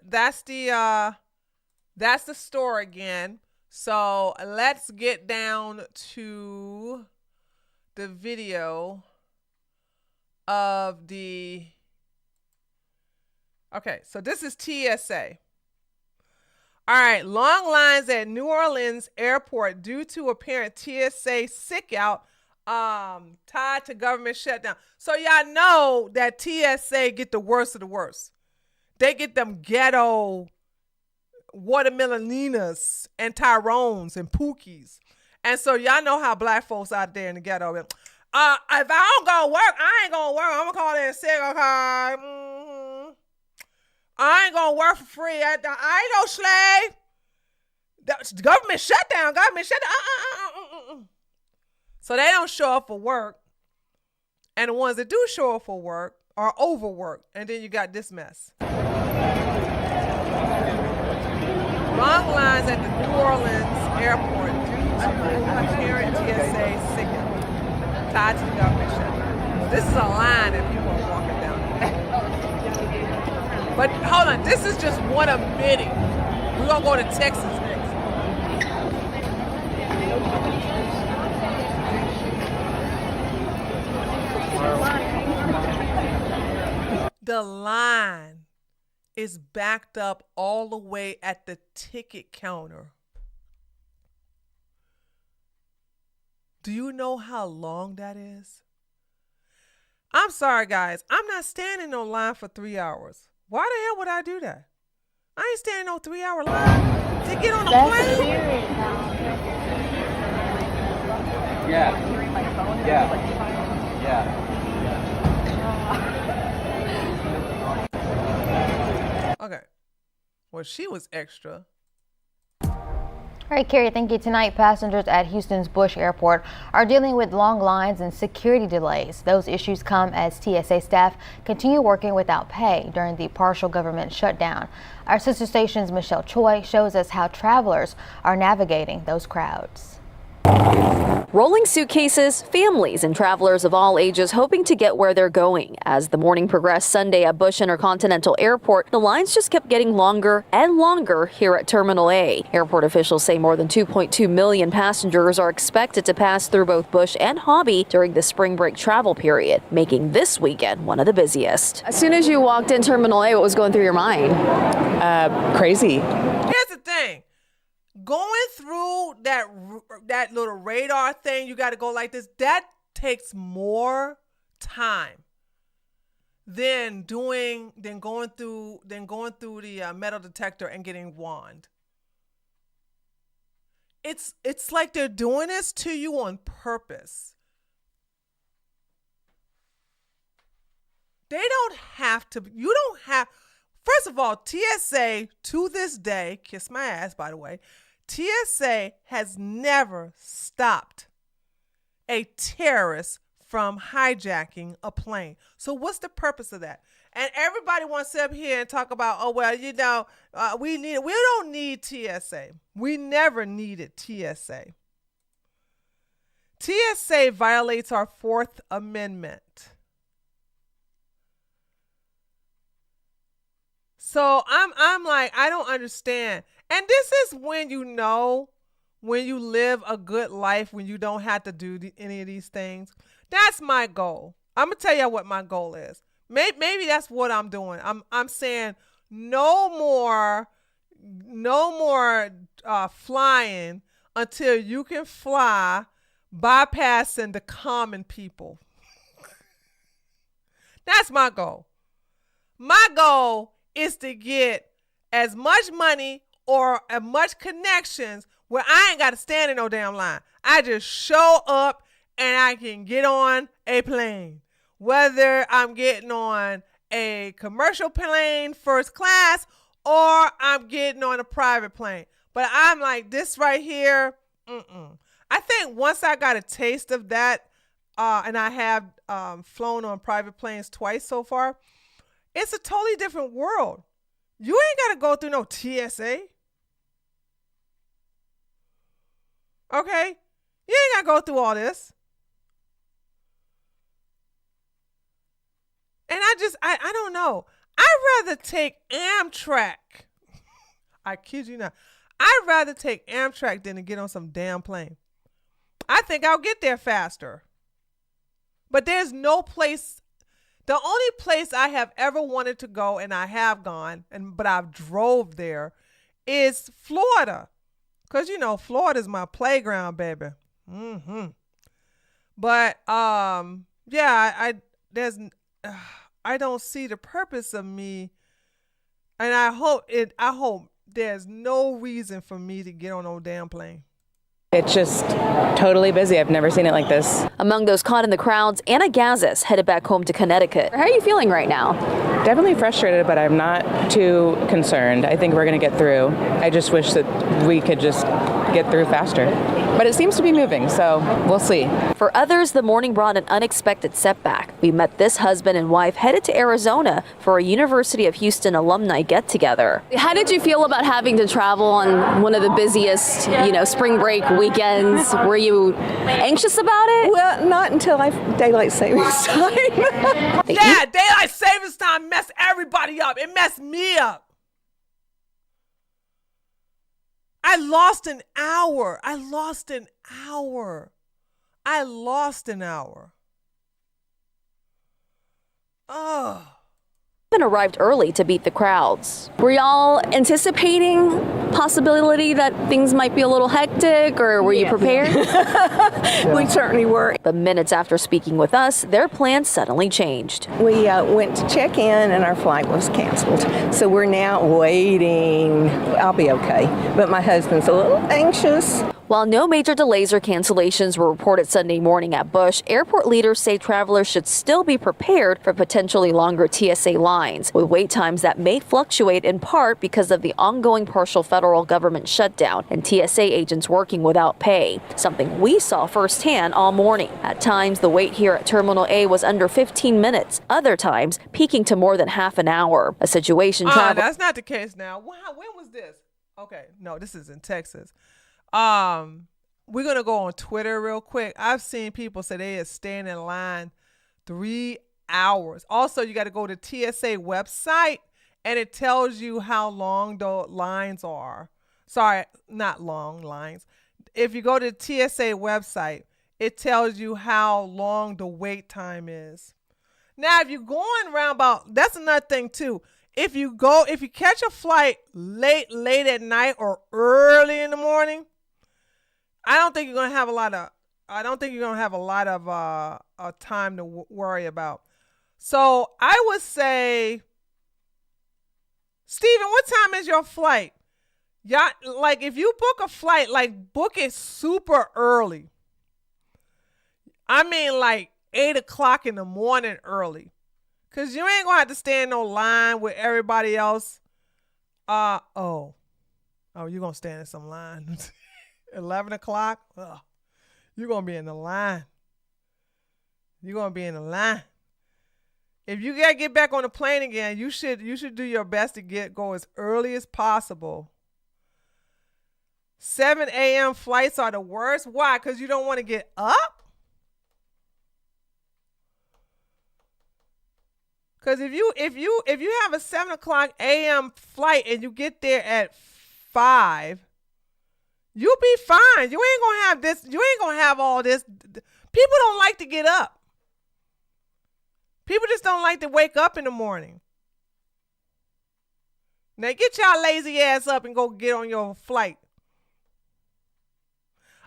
store again. So let's get down to the video of the. Okay, so this is TSA. All right, long lines at New Orleans airport due to apparent TSA sickout tied to government shutdown. So y'all know that TSA get the worst of the worst. They get them ghetto watermeloninas and Tyrones and Pookies. And so y'all know how black folks out there in the ghetto. If I don't go work, I ain't gonna work. I'm gonna call in sick, okay? I ain't gonna work for free. I ain't no slave. The government shutdown. So they don't show up for work. And the ones that do show up for work are overworked. And then you got this mess. Long lines at the New Orleans airport due to apparent TSA sickout tied to the government shutdown. This is a line that people are walking down. But hold on, this is just one of many. We're gonna go to Texas next. The line is backed up all the way at the ticket counter. Do you know how long that is? I'm sorry, guys. I'm not standing on line for 3 hours. Why the hell would I do that? I ain't standing on 3-hour line to get on a plane. Yeah. Yeah. Okay. Well, she was extra. All right, Carrie, thank you. Tonight, passengers at Houston's Bush Airport are dealing with long lines and security delays. Those issues come as TSA staff continue working without pay during the partial government shutdown. Our sister station's Michelle Choi shows us how travelers are navigating those crowds. Rolling suitcases, families and travelers of all ages hoping to get where they're going. As the morning progressed Sunday at Bush Intercontinental Airport, the lines just kept getting longer and longer here at Terminal A. Airport officials say more than 2.2 million passengers are expected to pass through both Bush and Hobby during the spring break travel period, making this weekend one of the busiest. As soon as you walked in Terminal A, what was going through your mind? Crazy. Here's the thing. Going through that little radar thing, you got to go like this. That takes more time than going through the metal detector and getting wand. It's like they're doing this to you on purpose. They don't have to. You don't have. First of all, TSA to this day, kiss my ass, by the way. TSA has never stopped a terrorist from hijacking a plane. So what's the purpose of that? And everybody wants to sit up here and talk about, oh, well, we don't need TSA. We never needed TSA. TSA violates our Fourth Amendment. So I'm like, I don't understand. And this is when you live a good life, when you don't have to do any of these things. That's my goal. I'm going to tell you what my goal is. Maybe that's what I'm doing. I'm saying no more flying until you can fly, bypassing the common people. That's my goal. My goal is to get as much money or as much connections where I ain't got to stand in no damn line. I just show up and I can get on a plane. Whether I'm getting on a commercial plane, first class, or I'm getting on a private plane. But I'm like, this right here, I think once I got a taste of that, and I have flown on private planes twice so far, it's a totally different world. You ain't got to go through no TSA. Okay? You ain't got to go through all this. And I don't know. I'd rather take Amtrak. I kid you not. I'd rather take Amtrak than to get on some damn plane. I think I'll get there faster. But there's no place. The only place I have ever wanted to go, and I have gone, but I've drove there, is Florida. Because, Florida's my playground, baby. But, yeah, I don't see the purpose of me. And I hope there's no reason for me to get on no damn plane. It's just totally busy. I've never seen it like this. Among those caught in the crowds, Anna Gazis headed back home to Connecticut. How are you feeling right now? Definitely frustrated, but I'm not too concerned. I think we're going to get through. I just wish that we could just get through faster. But it seems to be moving, so we'll see. For others, the morning brought an unexpected setback. We met this husband and wife headed to Arizona for a University of Houston alumni get-together. How did you feel about having to travel on one of the busiest, spring break weekends? Were you anxious about it? Well, not until daylight savings time. Yeah, daylight savings time messed everybody up. It messed me up. I lost an hour. Oh. Even arrived early to beat the crowds. Were y'all anticipating possibility that things might be a little hectic, or were you prepared? We certainly were. But minutes after speaking with us, their plans suddenly changed. We went to check in and our flight was canceled. So we're now waiting. I'll be okay. But my husband's a little anxious. While no major delays or cancellations were reported Sunday morning at Bush, airport leaders say travelers should still be prepared for potentially longer TSA lines, with wait times that may fluctuate in part because of the ongoing partial federal government shutdown and TSA agents working without pay, something we saw firsthand all morning. At times, the wait here at Terminal A was under 15 minutes, other times peaking to more than half an hour. A situation That's not the case now. When was this? Okay, no, this is in Texas. We're gonna go on Twitter real quick. I've seen people say they are staying in line 3 hours. Also, you got to go to TSA website and it tells you how long the lines are. Sorry, not long lines. If you go to the TSA website, it tells you how long the wait time is. Now, if you're going around that's another thing too. If you catch a flight late at night or early in the morning, I don't think you're gonna have a lot of time to worry about. So I would say, Steven, what time is your flight? Yeah, like if you book a flight, like book it super early. I mean, like 8 o'clock in the morning early, cause you ain't gonna have to stand in no line with everybody else. You're gonna stand in some line. 11 o'clock, you're going to be in the line. If you got to get back on the plane again, you should do your best to go as early as possible. 7 a.m. flights are the worst. Why? Because you don't want to get up? Because if you have a 7 o'clock a.m. flight and you get there at 5, you'll be fine. You ain't gonna have this. You ain't gonna have all this. People don't like to get up. People just don't like to wake up in the morning. Now get y'all lazy ass up and go get on your flight.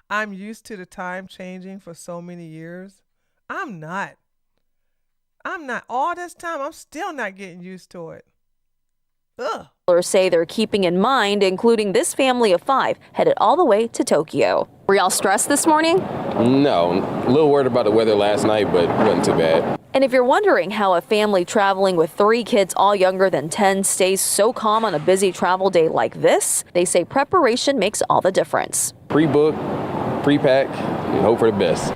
I'm used to the time changing for so many years. I'm not. All this time, I'm still not getting used to it. Ugh. Say they're keeping in mind, including this family of 5 headed all the way to Tokyo. Were y'all stressed this morning? No, a little worried about the weather last night, but it wasn't too bad. And if you're wondering how a family traveling with 3 kids all younger than 10 stays so calm on a busy travel day like this, they say preparation makes all the difference. Pre-book, pre-pack, and hope for the best.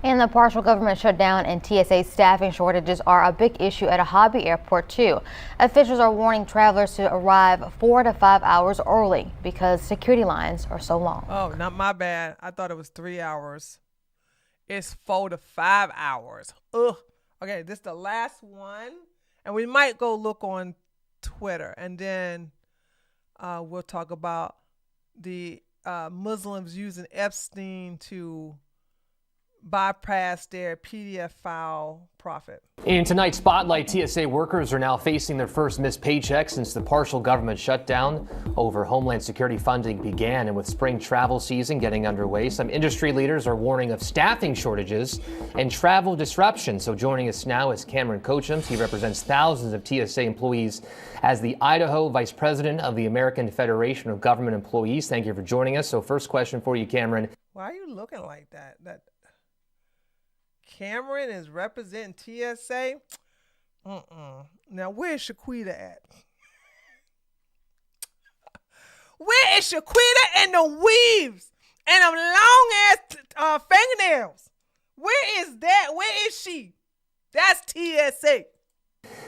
And the partial government shutdown and TSA staffing shortages are a big issue at a hobby airport too. Officials are warning travelers to arrive 4 to 5 hours early because security lines are so long. Oh, not my bad. I thought it was 3 hours. It's 4 to 5 hours. Ugh. Okay, this is the last one. And we might go look on Twitter. And then we'll talk about the Muslims using Epstein to bypass their PDF file profit. In tonight's Spotlight, TSA workers are now facing their first missed paycheck since the partial government shutdown over Homeland Security funding began. And with spring travel season getting underway, some industry leaders are warning of staffing shortages and travel disruption. So joining us now is Cameron Cochums. He represents thousands of TSA employees as the Idaho Vice President of the American Federation of Government Employees. Thank you for joining us. So first question for you, Cameron. Why are you looking like that? Cameron is representing TSA. Now, where's Shaquita at? Where is Shaquita and the weaves and them long ass fingernails? Where is that? Where is she? That's TSA.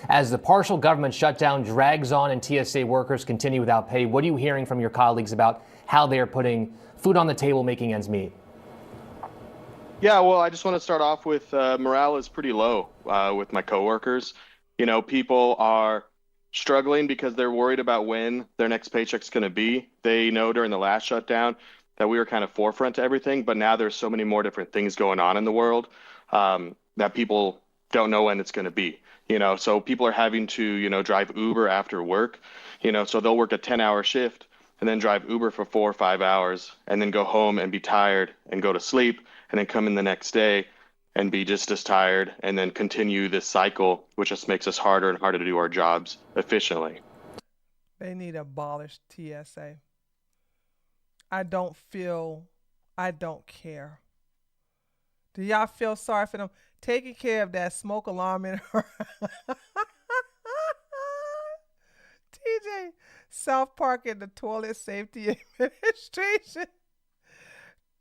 As the partial government shutdown drags on and TSA workers continue without pay, what are you hearing from your colleagues about how they are putting food on the table, making ends meet? Yeah, well, I just want to start off with morale is pretty low with my coworkers. You know, people are struggling because they're worried about when their next paycheck's going to be. They know during the last shutdown that we were kind of forefront to everything, but now there's so many more different things going on in the world that people don't know when it's going to be. You know, so people are having to, you know, drive Uber after work, you know, so they'll work a 10-hour shift and then drive Uber for 4 or 5 hours and then go home and be tired and go to sleep and then come in the next day and be just as tired and then continue this cycle, which just makes us harder and harder to do our jobs efficiently. They need to abolish TSA. I don't care. Do y'all feel sorry for them? Taking care of that smoke alarm in her. TJ, South Park and the Toilet Safety Administration.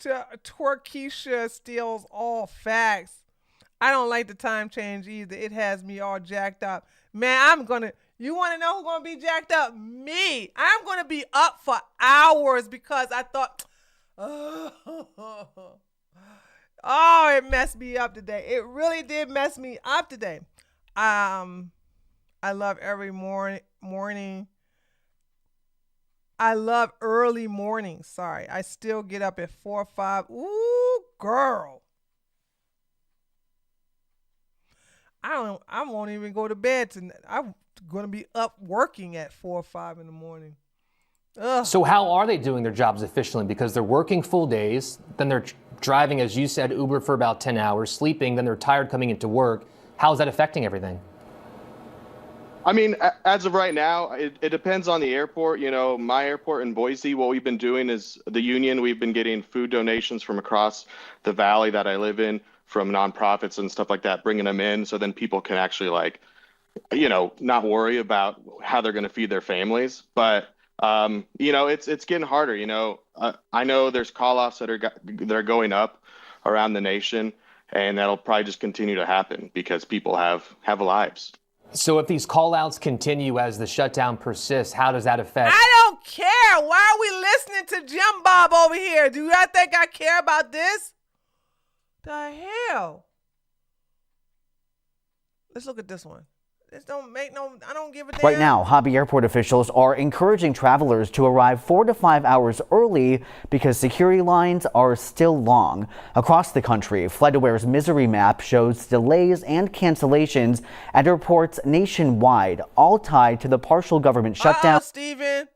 Twerkeisha steals all facts. I don't like the time change either. It has me all jacked up. Man, you want to know who's going to be jacked up? Me. I'm going to be up for hours because I thought, oh, it messed me up today. It really did mess me up today. I love every morning. I love early mornings. Sorry. I still get up at 4 or 5. Ooh, girl. I won't even go to bed tonight. I'm going to be up working at 4 or 5 in the morning. Ugh. So how are they doing their jobs efficiently? Because they're working full days, then they're driving, as you said, Uber for about 10 hours, sleeping, then they're tired coming into work. How is that affecting everything? I mean, as of right now, it depends on the airport. You know, my airport in Boise, what we've been doing is the union, we've been getting food donations from across the valley that I live in, from nonprofits and stuff like that, bringing them in so then people can actually, like, you know, not worry about how they're going to feed their families. But, you know, it's getting harder. You know, I know there's call-offs that are going up around the nation, and that'll probably just continue to happen because people have lives. So if these call-outs continue as the shutdown persists, how does that affect? I don't care. Why are we listening to Jim Bob over here? Do y'all think I care about this? The hell? Let's look at this one. This don't make no, I don't give a damn. Right now, Hobby Airport officials are encouraging travelers to arrive 4 to 5 hours early because security lines are still long. Across the country, FlightAware's misery map shows delays and cancellations at airports nationwide, all tied to the partial government shutdown. Steven,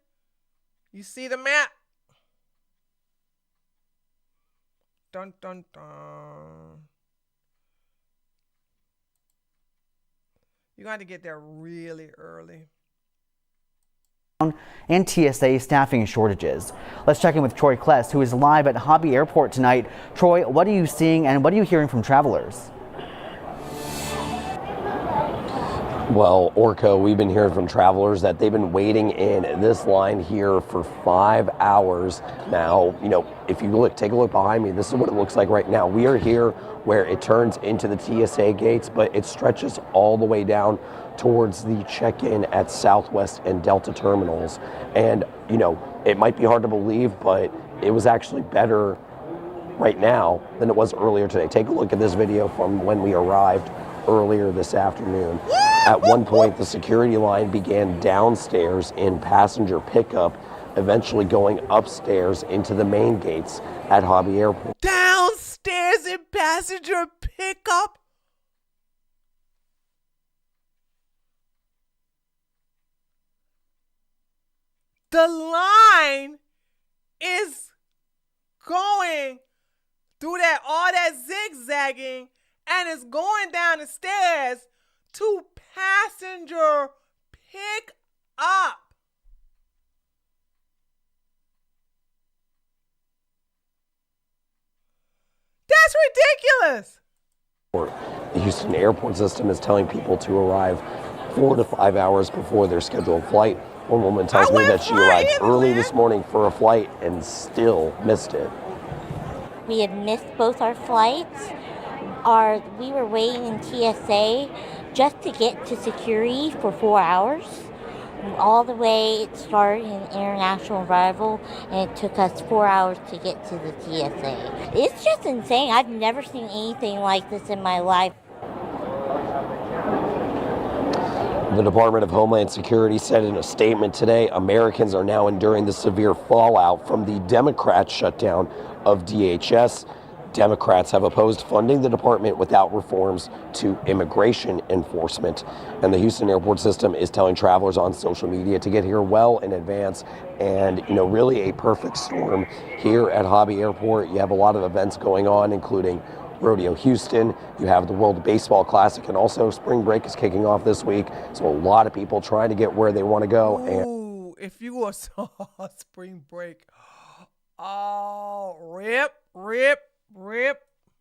you see the map? Dun, dun, dun. You got to get there really early. And TSA staffing shortages. Let's check in with Troy Kless, who is live at Hobby Airport tonight. Troy, what are you seeing and what are you hearing from travelers? Well, Orco, we've been hearing from travelers that they've been waiting in this line here for 5 hours now. You know, if you take a look behind me, this is what it looks like right now. We are here where it turns into the TSA gates, but it stretches all the way down towards the check-in at Southwest and Delta terminals. And, you know, it might be hard to believe, but it was actually better right now than it was earlier today. Take a look at this video from when we arrived earlier this afternoon. At one point, the security line began downstairs in passenger pickup, eventually going upstairs into the main gates at Hobby Airport. Downstairs in passenger pickup? The line is going through all that zigzagging, and it's going down the stairs to passenger pick up. That's ridiculous. The Houston airport system is telling people to arrive 4 to 5 hours before their scheduled flight. One woman tells me that she arrived early Lynn. this morning for a flight and still missed it. We had missed both our flights. We were waiting in TSA just to get to security for 4 hours. All the way, it started in international arrival, and it took us 4 hours to get to the TSA. It's just insane. I've never seen anything like this in my life. The Department of Homeland Security said in a statement today, Americans are now enduring the severe fallout from the Democrat shutdown of DHS. Democrats have opposed funding the department without reforms to immigration enforcement. And the Houston airport system is telling travelers on social media to get here well in advance. And, really a perfect storm here at Hobby Airport. You have a lot of events going on, including Rodeo Houston. You have the World Baseball Classic, and also spring break is kicking off this week. So a lot of people trying to get where they want to go. Ooh, if you were saw spring break, oh, rip.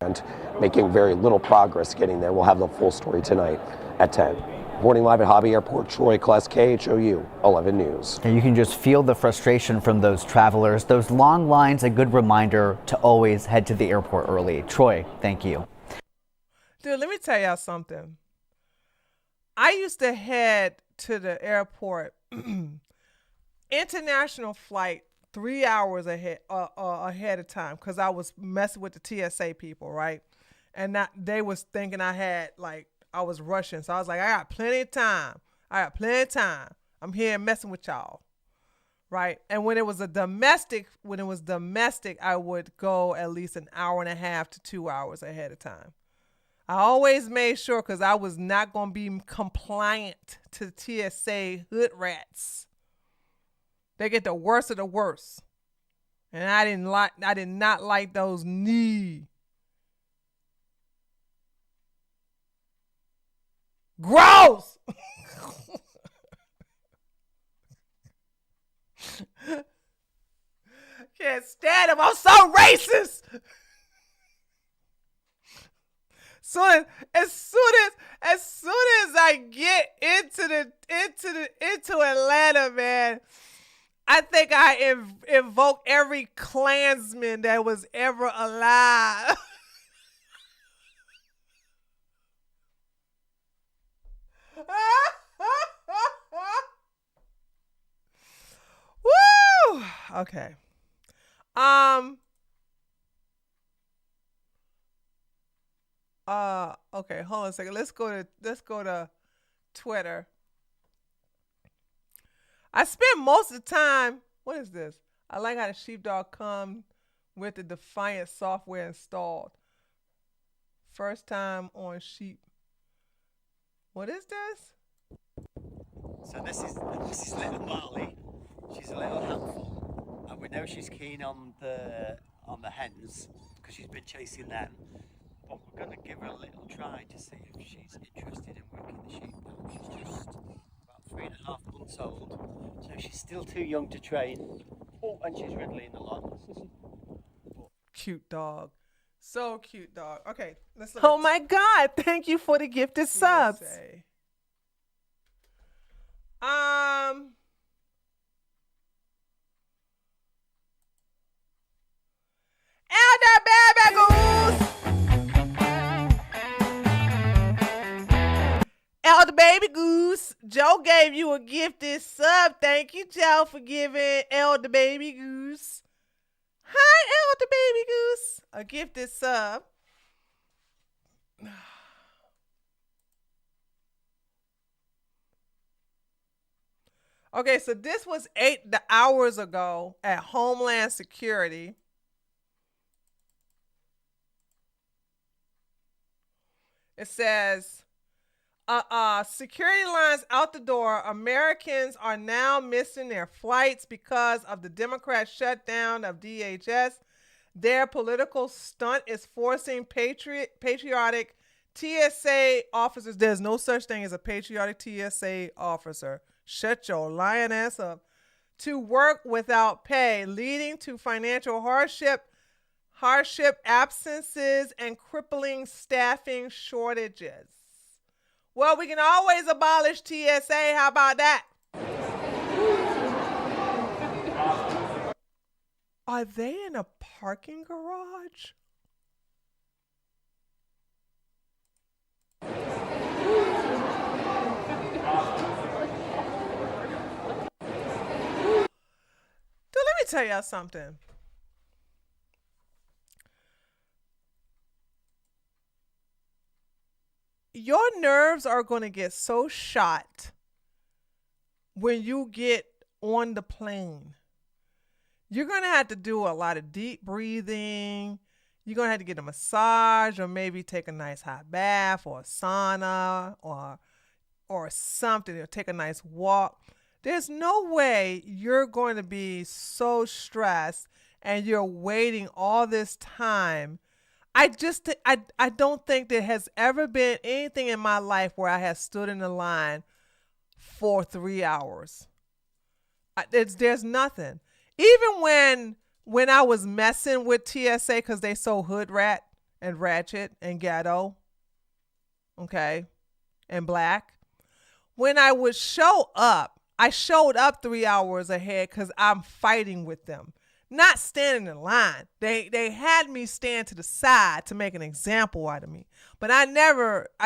And making very little progress getting there. We'll have the full story tonight at 10. Reporting live at Hobby Airport, Troy Kless, KHOU 11 News. And you can just feel the frustration from those travelers. Those long lines, a good reminder to always head to the airport early. Troy, thank you. Dude, let me tell y'all something. I used to head to the airport, international flight, 3 hours ahead of time, because I was messing with the TSA people, right? And they was thinking I was rushing. So I was like, I got plenty of time. I'm here messing with y'all, right? And when it was domestic, I would go at least an hour and a half to 2 hours ahead of time. I always made sure, because I was not going to be compliant to TSA hood rats. They get the worst of the worst. And I did not like those knee. Gross! Can't stand them. I'm so racist. As soon as I get into Atlanta, man, I think I invoke every Klansman that was ever alive. Woo! Okay. Okay, hold on a second. Let's go to Twitter. I spend most of the time, what is this? I like how the sheepdog come with the Defiant software installed. First time on sheep. What is this? So this is little Marley. She's a little handful, and we know she's keen on the hens because she's been chasing them. But we're going to give her a little try to see if she's interested in working the sheep. She's just about 3.5 months old, so she's still too young to train. Oh, and she's wriggling a lot. Cute dog. So cute dog. Okay, let's look. Oh my God, thank you for the gifted subs. Elder Baby Goose. Elder Baby Goose. Joe gave you a gifted sub. Thank you, Joe, for giving Elder Baby Goose. Hi, Elder Baby Goose. A gifted sub. Okay, so this was 8 hours ago at Homeland Security. It says, security lines out the door. Americans are now missing their flights because of the Democrat shutdown of DHS. Their political stunt is forcing patriotic TSA officers. There's no such thing as a patriotic TSA officer. Shut your lying ass up. To work without pay, leading to financial hardship, absences, and crippling staffing shortages. Well, we can always abolish TSA. How about that? Are they in a parking garage? Dude, let me tell y'all something. Your nerves are going to get so shot when you get on the plane. You're going to have to do a lot of deep breathing. You're going to have to get a massage or maybe take a nice hot bath or a sauna or something, or take a nice walk. There's no way you're going to be so stressed and you're waiting all this time. I don't think there has ever been anything in my life where I have stood in a line for 3 hours. There's nothing. Even when I was messing with TSA because they so hood rat and ratchet and ghetto, okay, and black. When I would show up, I showed up 3 hours ahead because I'm fighting with them, not standing in line. They had me stand to the side to make an example out of me, but I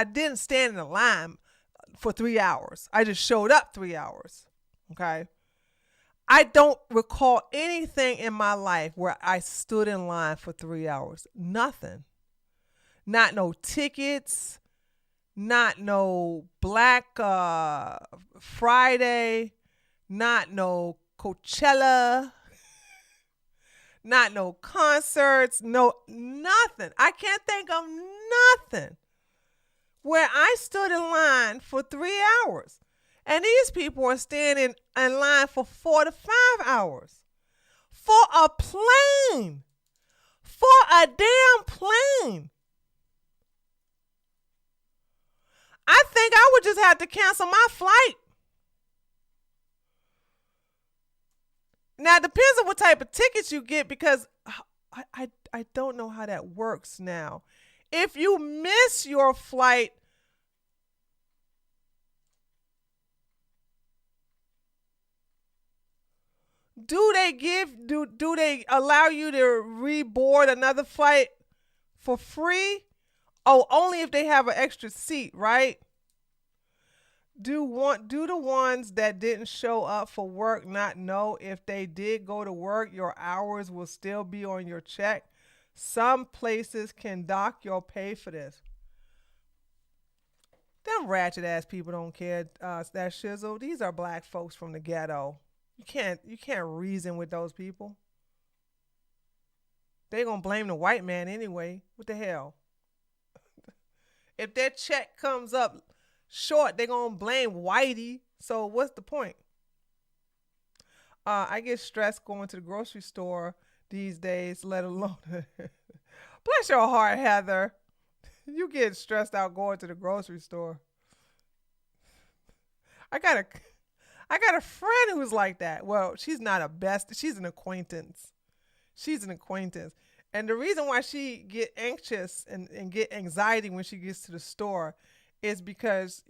didn't stand in the line for 3 hours. I just showed up 3 hours, okay? I don't recall anything in my life where I stood in line for 3 hours. Nothing. Not no tickets. Not no Black Friday. Not no Coachella. Not no concerts. No, nothing. I can't think of nothing where I stood in line for 3 hours. And these people are standing in line for 4 to 5 hours for a plane, for a damn plane. I think I would just have to cancel my flight. Now, it depends on what type of tickets you get because I don't know how that works now. If you miss your flight, do they allow you to reboard another flight for free? Oh, only if they have an extra seat, right? Do the ones that didn't show up for work not know if they did go to work, your hours will still be on your check? Some places can dock your pay for this. Them ratchet ass people don't care. That shizzle. These are black folks from the ghetto. You can't reason with those people. They gonna blame the white man anyway. What the hell? If their check comes up short, they gonna blame Whitey. So what's the point? I get stressed going to the grocery store these days, let alone. Bless your heart, Heather. You get stressed out going to the grocery store. I got a friend who's like that. Well, she's not a best. She's an acquaintance. And the reason why she get anxious and get anxiety when she gets to the store is because,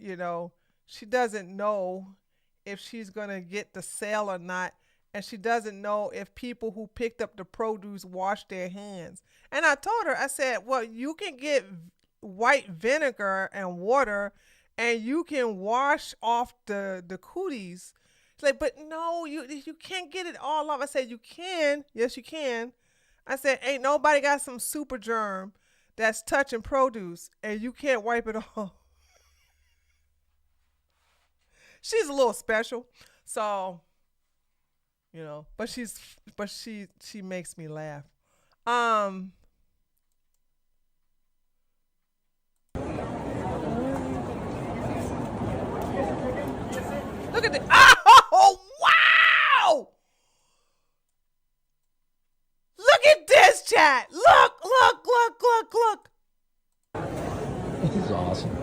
she doesn't know if she's going to get the sale or not. And she doesn't know if people who picked up the produce washed their hands. And I told her, I said, well, you can get white vinegar and water and you can wash off the cooties. She's like, but no, you can't get it all off. I said, you can. Yes, you can. I said, ain't nobody got some super germ that's touching produce and you can't wipe it off. She's a little special. So, but she makes me laugh. Look at the oh wow! Look at this chat. Look. This is awesome.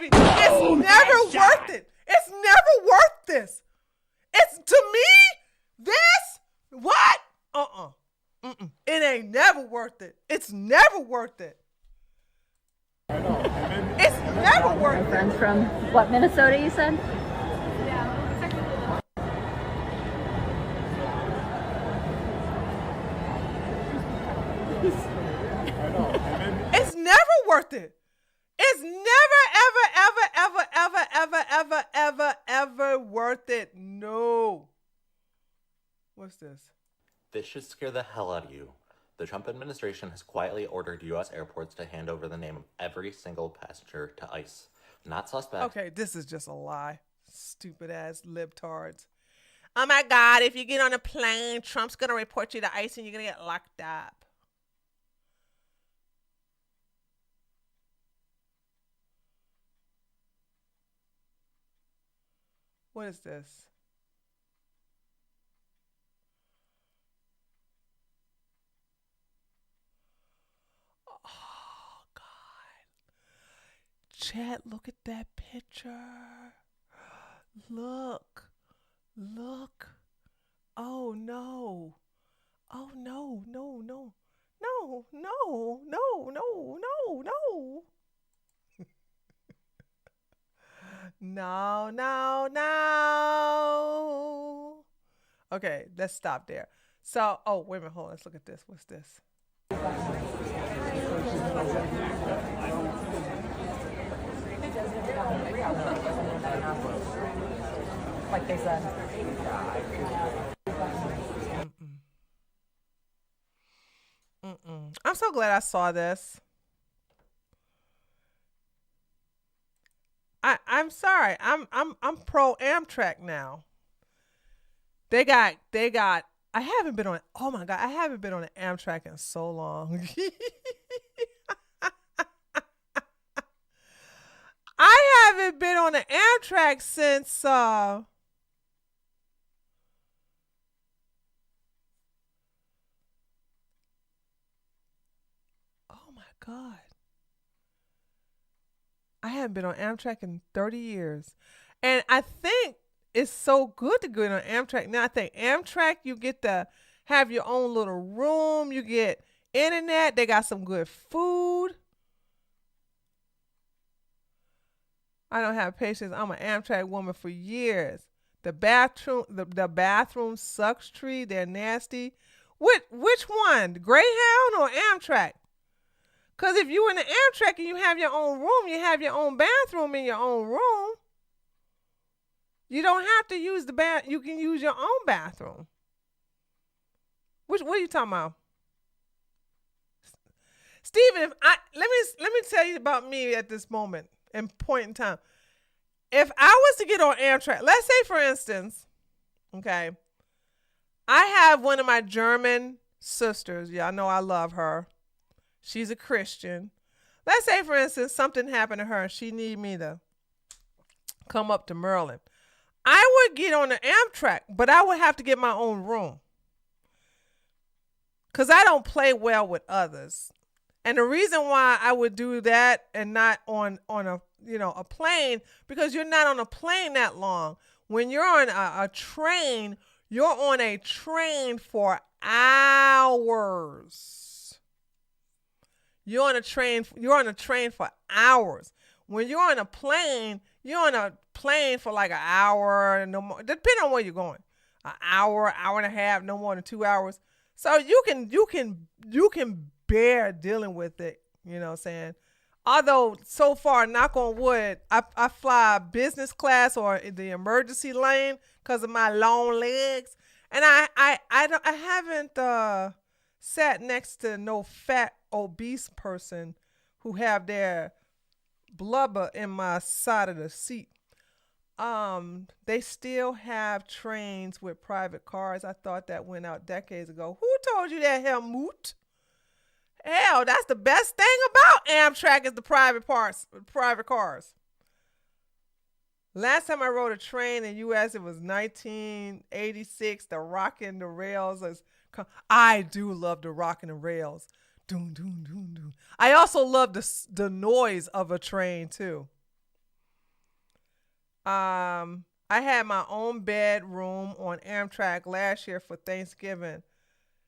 baby. It's never worth it. It's never worth this. It's to me, this, what? It ain't never worth it. It's never worth it. It's never worth it. Friends from what, Minnesota, you said? It's never worth it. It's never, ever worth it. No. What's this? This should scare the hell out of you. The Trump administration has quietly ordered U.S. airports to hand over the name of every single passenger to ICE. Not suspect. Okay, this is just a lie. Stupid ass libtards. Oh my God, if you get on a plane, Trump's going to report you to ICE and you're going to get locked up. What is this? Oh, God. Chat, look at that picture. Look. Look. Oh, no. Oh, no, no, no. No, no, no, no, no, no. No, no, no. Okay, let's stop there. So, oh, wait a minute, hold on. Let's look at this. What's this? Like they said. I'm so glad I saw this. I'm sorry. I'm pro Amtrak now. They got I haven't been on oh my God, I haven't been on an Amtrak in so long. I haven't been on an Amtrak since oh my God. I haven't been on Amtrak in 30 years. And I think it's so good to go on Amtrak. Now I think Amtrak, you get to have your own little room. You get internet. They got some good food. I don't have patience. I'm an Amtrak woman for years. The bathroom sucks tree. They're nasty. Which one? Greyhound or Amtrak? Because if you're in the Amtrak and you have your own room, you have your own bathroom in your own room. You don't have to use the bath. You can use your own bathroom. What are you talking about? Stephen, let me tell you about me at this moment and point in time. If I was to get on Amtrak, let's say for instance, okay, I have one of my German sisters. Y'all know I love her. She's a Christian. Let's say, for instance, something happened to her and she need me to come up to Maryland. I would get on the Amtrak, but I would have to get my own room. Because I don't play well with others. And the reason why I would do that and not on a plane, because you're not on a plane that long. When you're on a train, you're on a train for hours. You're on a train for hours. When you're on a plane, you're on a plane for like an hour, no more, depending on where you're going. An hour, hour and a half, no more than 2 hours. So you can bear dealing with it, you know what I'm saying? Although so far, knock on wood, I fly business class or the emergency lane because of my long legs. And I haven't sat next to no fat, obese person who have their blubber in my side of the seat. They still have trains with private cars. I thought that went out decades ago. Who told you that, Helmut? Hell, that's the best thing about Amtrak is the private cars. Last time I rode a train in U.S., it was 1986. The Rockin' the Rails. I do love the Rockin' the Rails. Doom, doom, doom, doom. I also love the noise of a train, too. I had my own bedroom on Amtrak last year for Thanksgiving.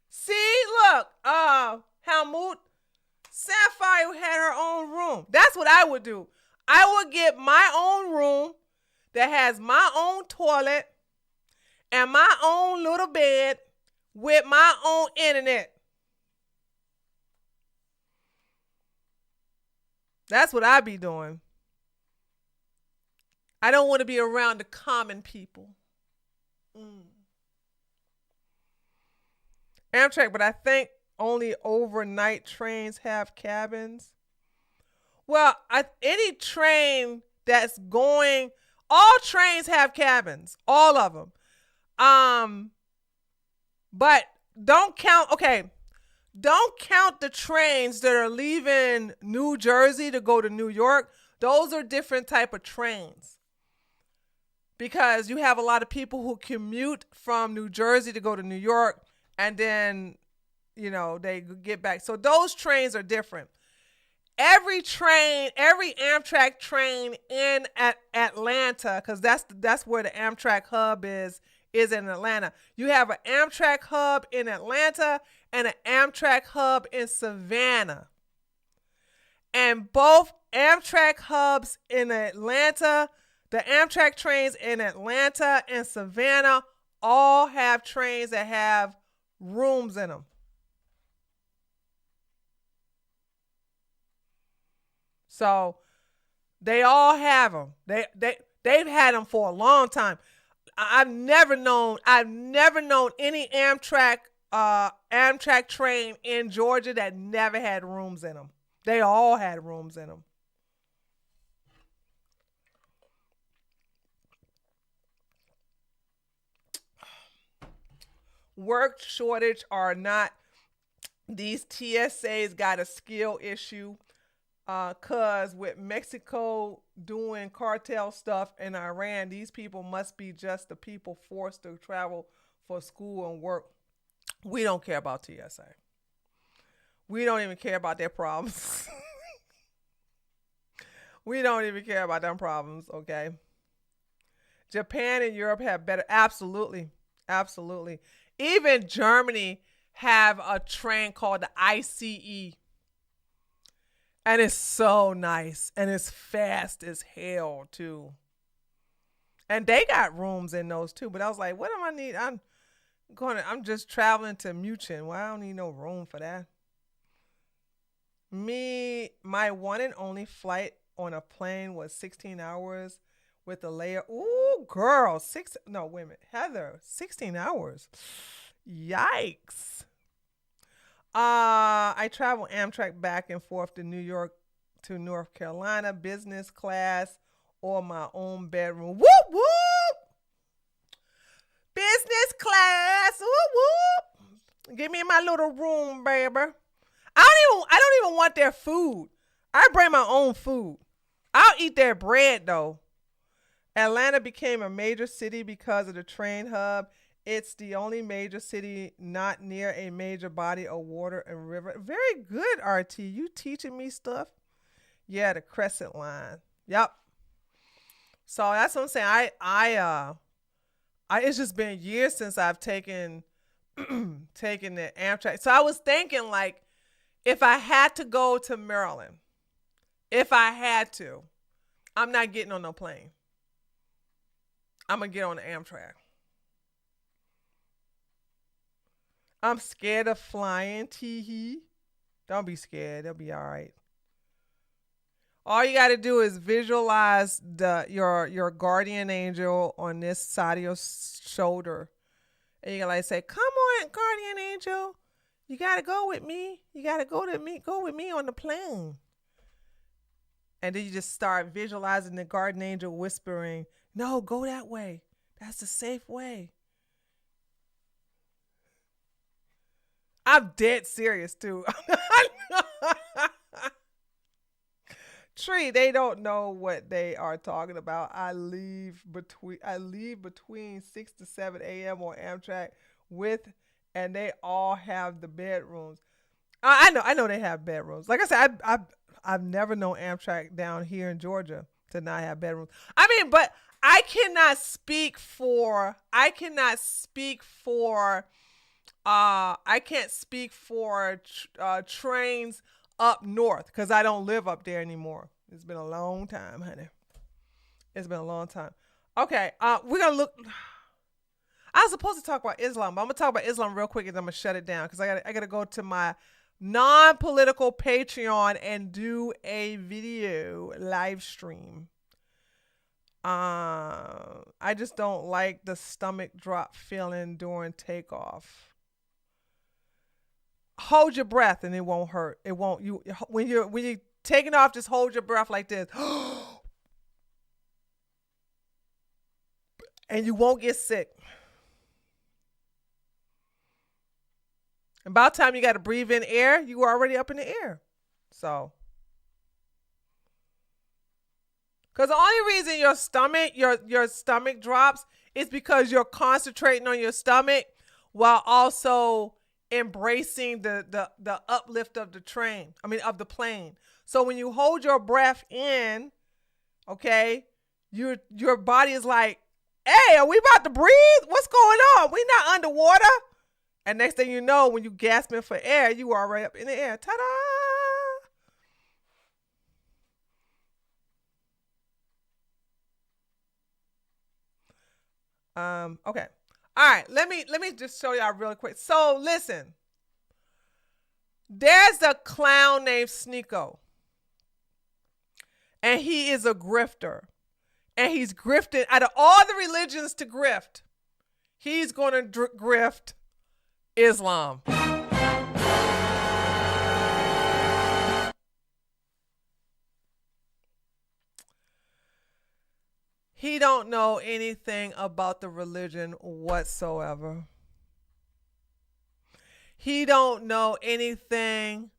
See, look, Helmut, Sapphire had her own room. That's what I would do. I would get my own room that has my own toilet and my own little bed with my own internet. That's what I be doing. I don't want to be around the common people. Amtrak, but I think only overnight trains have cabins. Well, any train that's going, all trains have cabins, all of them. But don't count the trains that are leaving New Jersey to go to New York. Those are different type of trains. Because you have a lot of people who commute from New Jersey to go to New York, and then, they get back. So those trains are different. Every Amtrak train in Atlanta, because that's where the Amtrak hub is in Atlanta. You have an Amtrak hub in Atlanta and an Amtrak hub in Savannah. And both Amtrak hubs in Atlanta, the Amtrak trains in Atlanta and Savannah, all have trains that have rooms in them. So they all have them. They've had them for a long time. I've never known any Amtrak train in Georgia that never had rooms in them. They all had rooms in them. Work shortage or not, these TSAs got a skill issue. Cause with Mexico doing cartel stuff in Iran, these people must be just the people forced to travel for school and work. We don't care about TSA. We don't even care about their problems. We don't even care about them problems, okay? Japan and Europe have better, absolutely. Even Germany have a train called the ICE. And it's so nice. And it's fast as hell, too. And they got rooms in those, too. But I was like, what do I need? I'm just traveling to München. Well, I don't need no room for that. My one and only flight on a plane was 16 hours with a layer. Ooh, girl. Heather, 16 hours. Yikes. I travel Amtrak back and forth to New York to North Carolina, business class or my own bedroom. Whoop, whoop. Business class. Whoop, whoop. Give me my little room, baby. I don't even want their food. I bring my own food. I'll eat their bread, though. Atlanta became a major city because of the train hub. It's the only major city not near a major body of water and river. Very good, RT. You teaching me stuff? Yeah, the Crescent Line. Yep. So that's what I'm saying. I it's just been years since I've taken the Amtrak. So I was thinking, like, if I had to go to Maryland, I'm not getting on no plane. I'm gonna get on the Amtrak. I'm scared of flying, tee-hee. Don't be scared. They'll be all right. All you got to do is visualize your guardian angel on this side of your shoulder. And you like say, come on, guardian angel. You got to go with me. You got to go with me on the plane. And then you just start visualizing the guardian angel whispering, no, go that way. That's the safe way. I'm dead serious, too. Tree, they don't know what they are talking about. I leave between 6 to 7 a.m. on Amtrak and they all have the bedrooms. I know they have bedrooms. Like I said, I've never known Amtrak down here in Georgia to not have bedrooms. I mean, but I cannot speak for I can't speak for trains up north because I don't live up there anymore. It's been a long time, honey. It's been a long time. Okay, we're gonna look. I was supposed to talk about Islam, but I'm gonna talk about Islam real quick and I'm gonna shut it down because I gotta go to my non-political Patreon and do a video live stream. I just don't like the stomach drop feeling during takeoff. Hold your breath and it won't hurt. It won't. When you're taking off, just hold your breath like this. And you won't get sick. And by the time you got to breathe in air, you were already up in the air. So, because the only reason your stomach drops is because you're concentrating on your stomach while also embracing the uplift of the plane. So when you hold your breath in, okay, your body is like, hey, are we about to breathe? What's going on? We not underwater. And next thing you know, when you gasping for air, you are right up in the air. Ta-da! Okay. All right. Let me just show y'all really quick. So listen, there's a clown named Sneeko, and he is a grifter, and he's grifted out of all the religions to grift. He's going to grift Islam. He don't know anything about the religion whatsoever. He don't know anything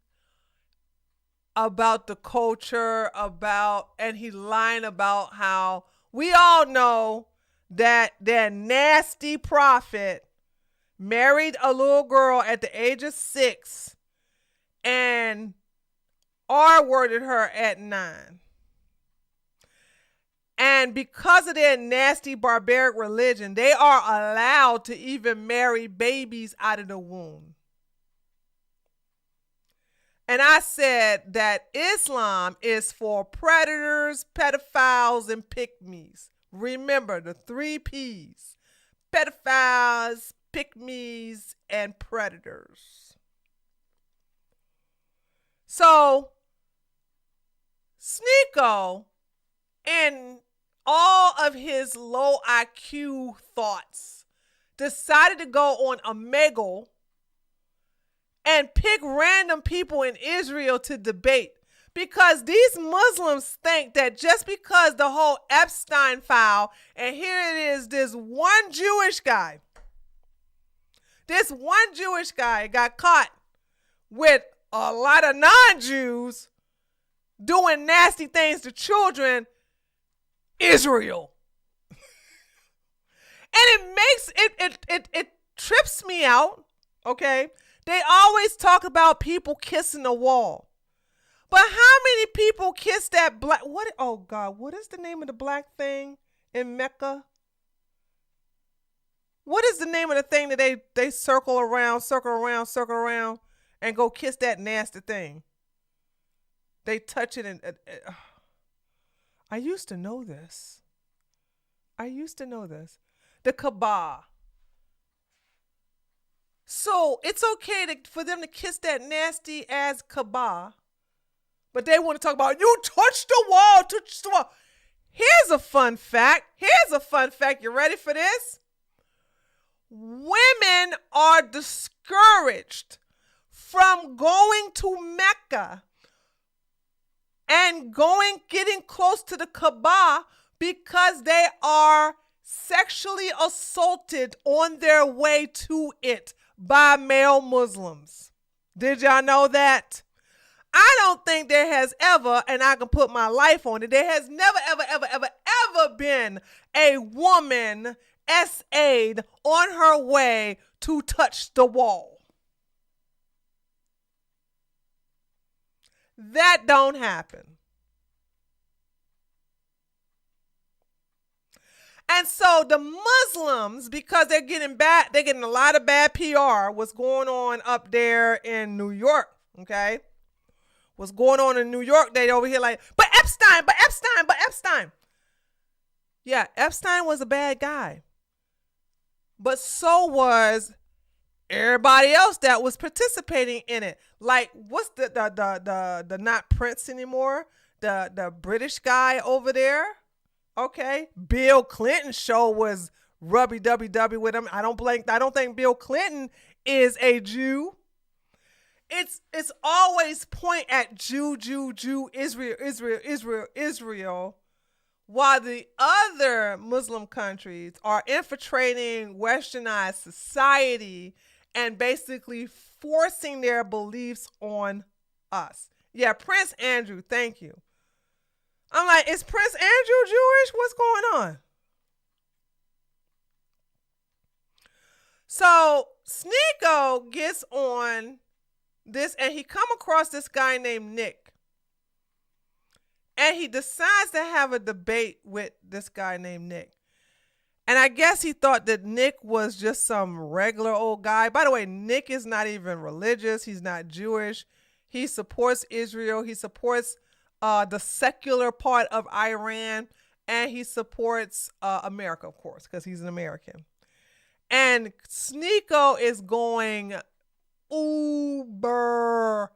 about the culture, and he lying about how we all know that their nasty prophet married a little girl at the age of 6 and R-worded her at 9. And because of their nasty barbaric religion, they are allowed to even marry babies out of the womb. And I said that Islam is for predators, pedophiles, and pick-me's. Remember the 3 P's: pedophiles, pick-me's, and predators. So, Sneeko, and all of his low IQ thoughts, decided to go on Omegle and pick random people in Israel to debate, because these Muslims think that just because the whole Epstein file, and here it is, this one Jewish guy got caught with a lot of non-Jews doing nasty things to children, Israel. And it trips me out, okay? They always talk about people kissing the wall. But how many people kiss that black, oh God, what is the name of the black thing in Mecca? What is the name of the thing that they circle around and go kiss that nasty thing? They touch it and I used to know this. The Kaaba. So it's okay for them to kiss that nasty ass Kaaba, but they want to talk about, you touched the wall, Here's a fun fact. You ready for this? Women are discouraged from going to Mecca and getting close to the Kaaba because they are sexually assaulted on their way to it by male Muslims. Did y'all know that? I don't think there has ever, and I can put my life on it, there has never, ever been a woman SA'd on her way to touch the wall. That don't happen. And so the Muslims, because they're getting a lot of bad PR, what's going on up there in New York, okay? What's going on in New York, they over here like, but Epstein. Yeah, Epstein was a bad guy. But so was everybody else that was participating in it. Like, what's the not Prince anymore? The British guy over there. Okay. Bill Clinton's show was rubby-dubby-dubby with him. I don't think Bill Clinton is a Jew. It's always point at Jew, Israel, while the other Muslim countries are infiltrating westernized society and basically forcing their beliefs on us. Yeah, Prince Andrew, thank you. I'm like, is Prince Andrew Jewish? What's going on? So Sneeko gets on this and he come across this guy named Nick. And he decides to have a debate with this guy named Nick. And I guess he thought that Nick was just some regular old guy. By the way, Nick is not even religious. He's not Jewish. He supports Israel. He supports the secular part of Iran. And he supports America, of course, because he's an American. And Sneeko is going uber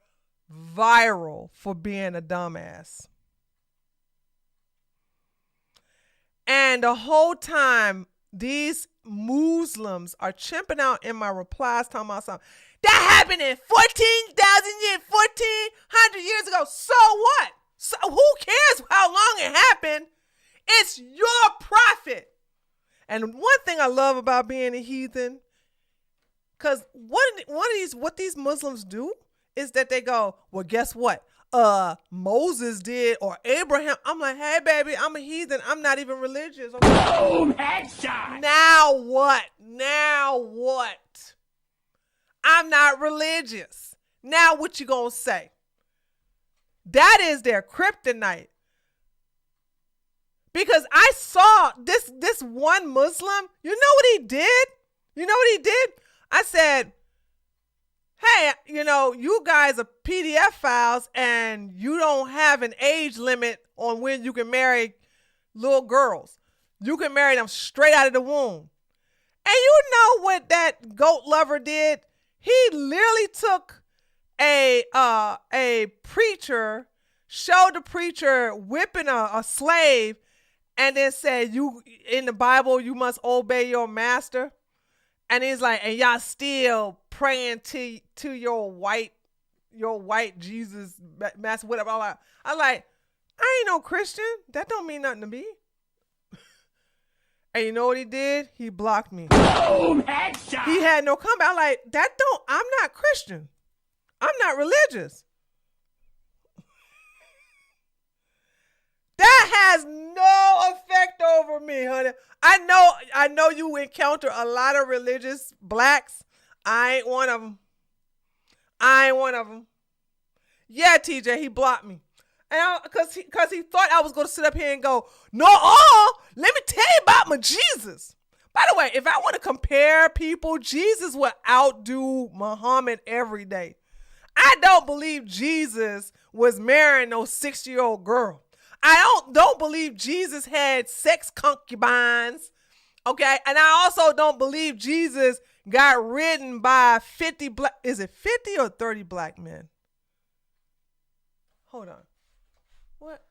viral for being a dumbass. And the whole time, these Muslims are chimping out in my replies, talking about something. That happened in 1,400 years ago. So what? So who cares how long it happened? It's your prophet. And one thing I love about being a heathen, because what these Muslims do is that they go, well, guess what? Moses did, or Abraham. I'm like, hey, baby, I'm a heathen. I'm not even religious. Okay? Boom, headshot. Now what? I'm not religious. Now what you gonna say? That is their kryptonite. Because I saw this one Muslim, you know what he did? I said, hey, you guys are PDF files and you don't have an age limit on when you can marry little girls. You can marry them straight out of the womb. And you know what that goat lover did? He literally took a preacher, showed the preacher whipping a slave, and then said, you in the Bible, you must obey your master. And he's like, and y'all still praying to your white Jesus master, whatever. I'm like, I ain't no Christian. That don't mean nothing to me. And you know what he did? He blocked me. Boom, headshot. He had no comeback. I'm like, I'm not Christian. I'm not religious. That has no effect over me, honey. I know you encounter a lot of religious blacks. I ain't one of them. Yeah, TJ, he blocked me. And because he thought I was going to sit up here and go, no, let me tell you about my Jesus. By the way, if I want to compare people, Jesus would outdo Muhammad every day. I don't believe Jesus was marrying no 6-year-old girl. I don't believe Jesus had sex concubines, okay? And I also don't believe Jesus got ridden by 50 black, is it 50 or 30 black men? Hold on. What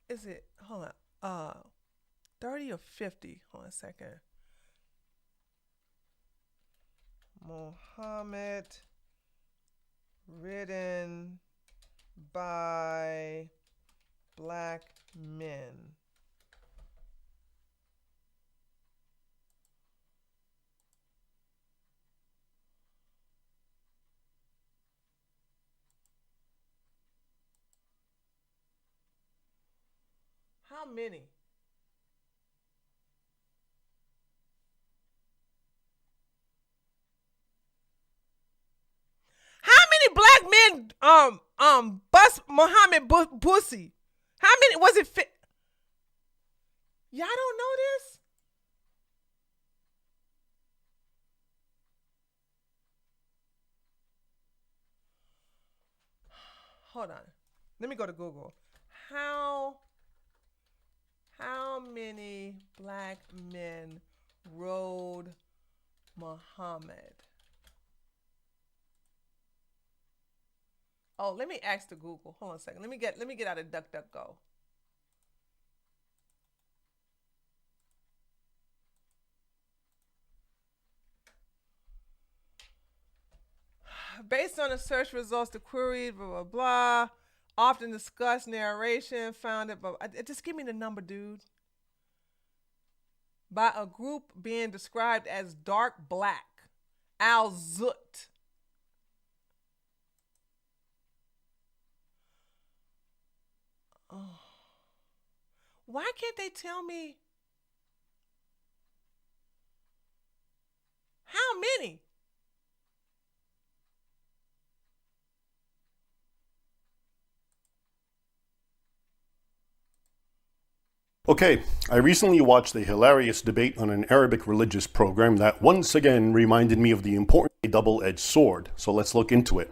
is it? Hold on. 30 or 50? Hold on a second. Muhammad ridden by black men. How many? How many black men bust Muhammad pussy? How many was it? Y'all don't know this? hold on. Let me go to Google. How many black men rode Muhammad? Oh, let me ask the Google. Hold on a second. Let me get out of DuckDuckGo. Based on the search results, the query, blah, blah, blah, often discussed narration, found it, but just give me the number, dude. By a group being described as dark black, Al-Zut. Oh. Why can't they tell me how many? Okay, I recently watched a hilarious debate on an Arabic religious program that once again reminded me of the important double-edged sword, so let's look into it.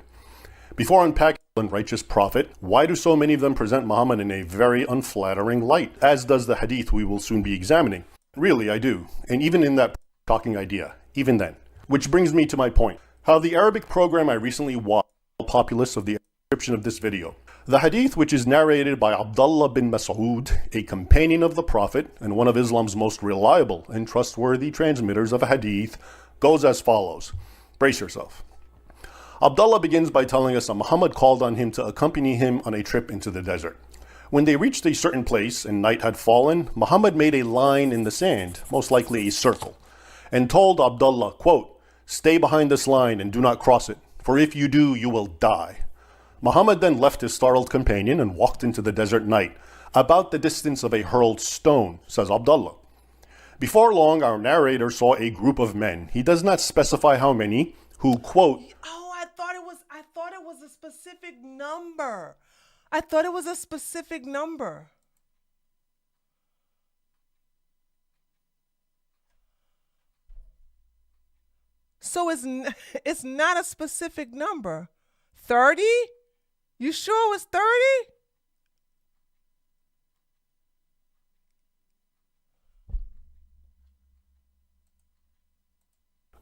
Before unpacking the righteous prophet, why do so many of them present Muhammad in a very unflattering light, as does the hadith we will soon be examining? Really, I do, and even in that talking idea, even then. Which brings me to my point, how the Arabic program I recently watched the populace of the description of this video. The hadith, which is narrated by Abdullah bin Mas'ud, a companion of the Prophet and one of Islam's most reliable and trustworthy transmitters of a hadith, goes as follows. Brace yourself. Abdullah begins by telling us that Muhammad called on him to accompany him on a trip into the desert. When they reached a certain place and night had fallen, Muhammad made a line in the sand, most likely a circle, and told Abdullah, quote, "Stay behind this line and do not cross it, for if you do, you will die." Muhammad then left his startled companion and walked into the desert night, about the distance of a hurled stone, says Abdullah. Before long, our narrator saw a group of men, he does not specify how many, who, quote, Oh, I thought it was a specific number. I thought it was a specific number. So it's not a specific number. 30? You sure it was 30?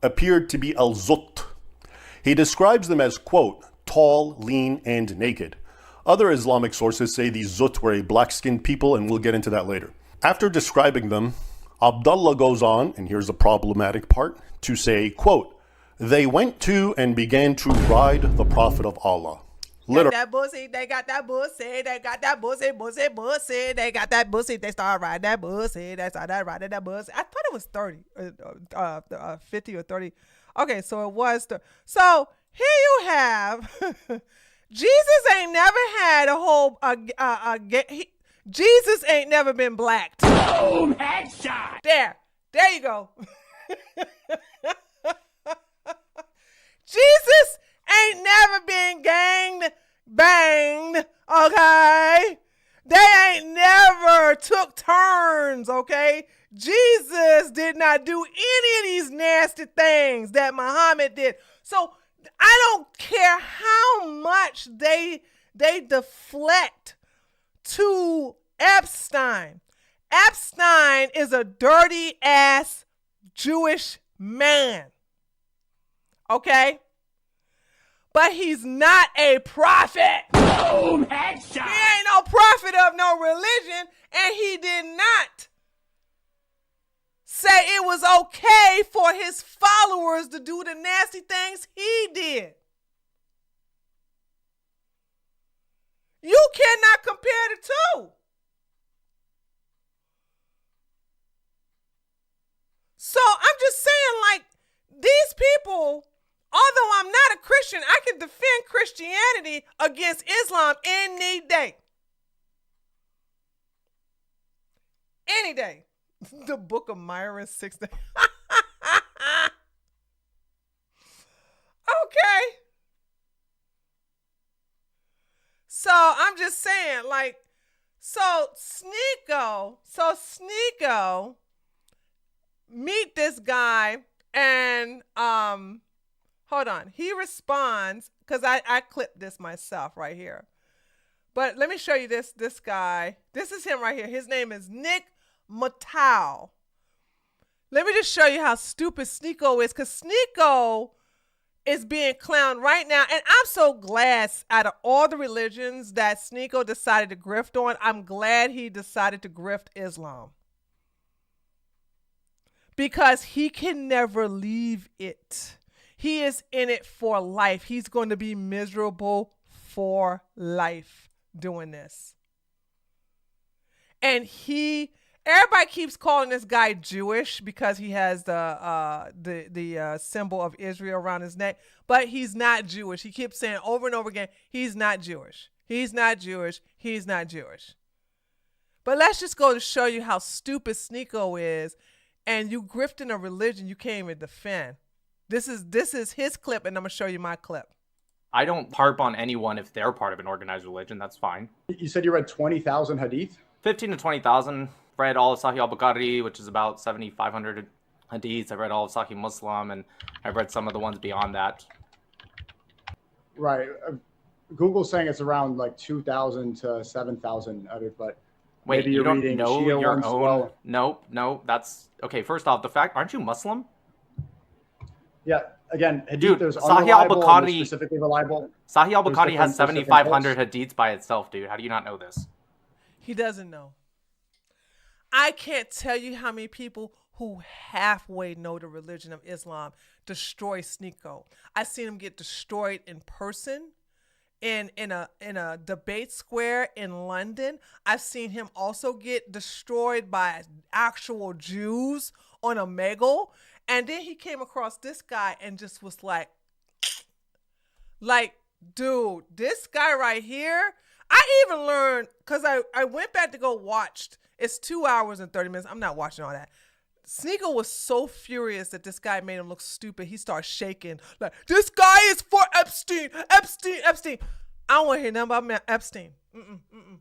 appeared to be al-Zut. He describes them as, quote, tall, lean, and naked. Other Islamic sources say these Zut were a black-skinned people, and we'll get into that later. After describing them, Abdullah goes on, and here's the problematic part, to say, quote, they went to and began to ride the Prophet of Allah. They got that pussy, they got that pussy, they got that pussy, they got that pussy, they start riding that pussy, they started riding that pussy. I thought it was 30, 50 or 30. Okay, so it was, so here you have, Jesus ain't never had a whole, Jesus ain't never been blacked. Boom, headshot. There you go. Jesus ain't never been banged, okay? They ain't never took turns, okay? Jesus did not do any of these nasty things that Muhammad did. So I don't care how much they deflect to Epstein. Epstein is a dirty ass Jewish man. Okay? But he's not a prophet. Boom, headshot. He ain't no prophet of no religion, and he did not say it was okay for his followers to do the nasty things he did. You cannot compare the two. So I'm just saying, like, these people, although I'm not a Christian, I can defend Christianity against Islam any day. Any day. The Book of Myron 16. Okay. So I'm just saying, like, so Sneeko meet this guy and hold on. He responds, because I clipped this myself right here. But let me show you this guy. This is him right here. His name is Nick Matau. Let me just show you how stupid Sneeko is, because Sneeko is being clowned right now. And I'm so glad out of all the religions that Sneeko decided to grift on, I'm glad he decided to grift Islam. Because he can never leave it. He is in it for life. He's going to be miserable for life doing this. And everybody keeps calling this guy Jewish because he has the symbol of Israel around his neck, but he's not Jewish. He keeps saying over and over again, he's not Jewish. He's not Jewish. He's not Jewish. But let's just go to show you how stupid Sneeko is, and you grifting a religion you can't even defend. This is his clip, and I'm gonna show you my clip. I don't harp on anyone if they're part of an organized religion. That's fine. You said you read 20,000 hadith? 15 to 20,000. Read all of Sahih al-Bukhari, which is about 7,500 hadiths. I read all of Sahih Muslim, and I've read some of the ones beyond that. Right. Google's saying it's around like 2,000 to 7,000 hadith, but wait, maybe you don't reading know Shia your ones as own? well. No, that's okay. First off, aren't you Muslim? Yeah. Again, hadith, dude, there's Sahih unreliable and al-Bukhari, specifically reliable. Sahih al-Bukhari There's has different 7,500 posts. hadiths by itself, dude. How do you not know this? He doesn't know. I can't tell you how many people who halfway know the religion of Islam destroy Sneeko. I've seen him get destroyed in person in a debate square in London. I've seen him also get destroyed by actual Jews on a Omegle. And then he came across this guy and just was like, dude, this guy right here. I even learned, because I went back to go watch. It's 2 hours and 30 minutes. I'm not watching all that. Sneeko was so furious that this guy made him look stupid. He started shaking. Like, this guy is for Epstein. Epstein. I don't want to hear nothing about Epstein.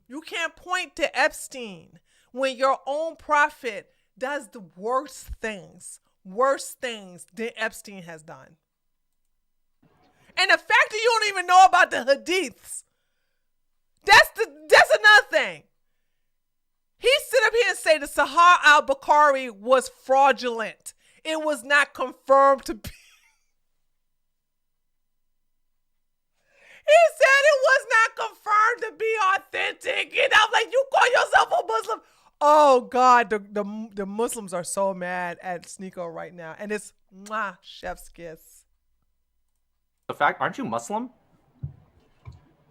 You can't point to Epstein when your own prophet does the worst things than Epstein has done. And the fact that you don't even know about the hadiths, that's another thing. He sit up here and say the Sahih al-Bukhari was fraudulent. It was not confirmed to be. He said it was not confirmed to be authentic. And I'm like, you call yourself a Muslim? Oh God, the Muslims are so mad at Sneeko right now, and it's chef's kiss. Aren't you Muslim?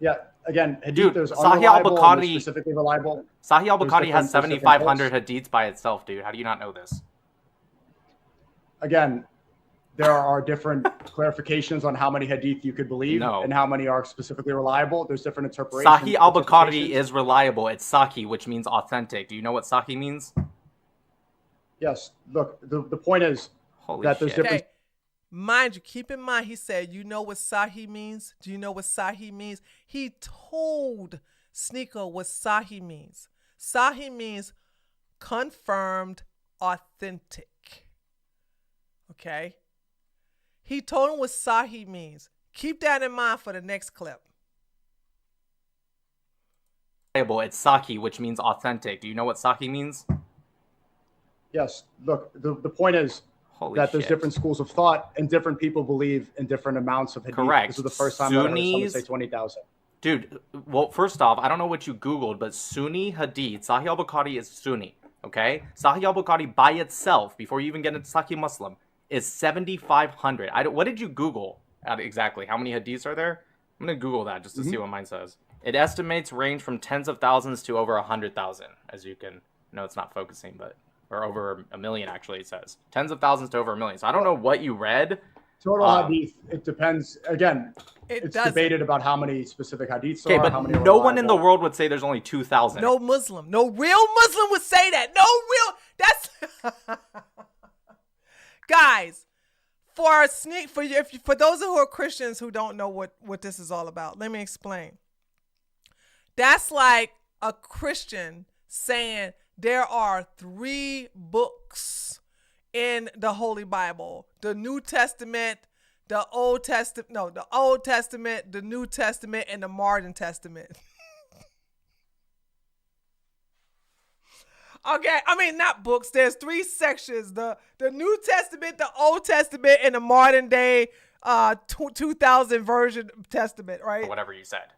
Yeah. Again, hadith, dude, there's Sahih unreliable and al-Bukhari, specifically reliable. Sahih al-Bukhari has There's different 7,500 posts. hadiths by itself, dude. How do you not know this? Again, there are different clarifications on how many hadith you could believe and how many are specifically reliable. There's different interpretations. Sahih al-Bukhari is reliable. It's Sahih, which means authentic. Do you know what Sahih means? Yes. Look, the point is that there's different. Okay. Mind you, keep in mind, he said, you know what Sahih means? Do you know what Sahih means? He told Sneeko what Sahih means. Sahih means confirmed, authentic. Okay? He told him what Sahih means. Keep that in mind for the next clip. It's Sahih, which means authentic. Do you know what Sahih means? Yes. Look, the point is that there's different schools of thought and different people believe in different amounts of hadith. Correct. This is the first time I've heard someone Sunnis, say 20,000. Dude, well, first off, I don't know what you Googled, but Sunni hadith, Sahih al-Bukhari is Sunni, okay? Sahih al-Bukhari by itself, before you even get into Sahih Muslim, is 7,500. What did you Google exactly? How many hadiths are there? I'm going to Google that just to see what mine says. It estimates range from tens of thousands to over 100,000, as you can know. It's not focusing, but or over a million, actually, it says. Tens of thousands to over a million. So I don't know what you read. Total hadith, it depends. Again, it's debated about how many specific hadiths okay, are. but how many are no one in the reliable. world would say there's only 2,000. No Muslim, no real Muslim would say that. No real, that's... Guys, for those who are Christians who don't know what this is all about, let me explain. That's like a Christian saying there are 3 books in the Holy Bible: the New Testament, the Old Testament, the New Testament, and the Modern Testament. Okay, I mean, not books. There's 3 sections: the New Testament, the Old Testament, and the modern day 2000 version Testament. Right? Or whatever you said.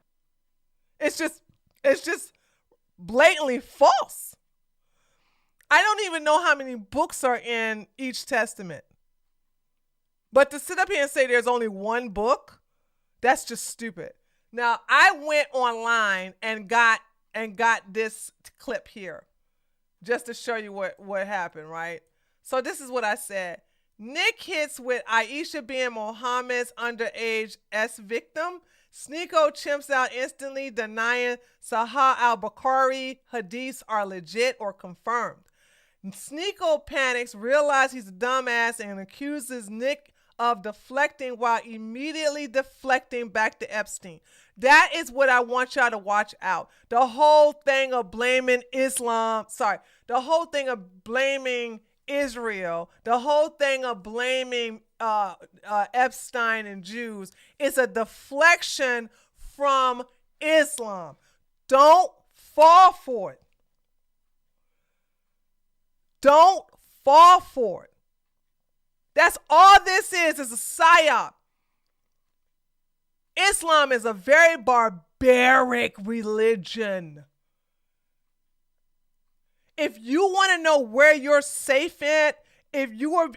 It's just blatantly false. I don't even know how many books are in each testament. But to sit up here and say there's only one book, that's just stupid. Now, I went online and got this clip here just to show you what happened, right? So this is what I said. Nick hits with Aisha being Mohammed's underage victim. Sneeko chimps out instantly, denying Sahih al-Bukhari hadiths are legit or confirmed. Sneeko panics, realizes he's a dumbass, and accuses Nick of deflecting while immediately deflecting back to Epstein. That is what I want y'all to watch out. The whole thing of blaming Israel, the whole thing of blaming Epstein and Jews is a deflection from Islam. Don't fall for it. Don't fall for it. That's all this is a psyop. Islam is a very barbaric religion. If you want to know where you're safe at, if you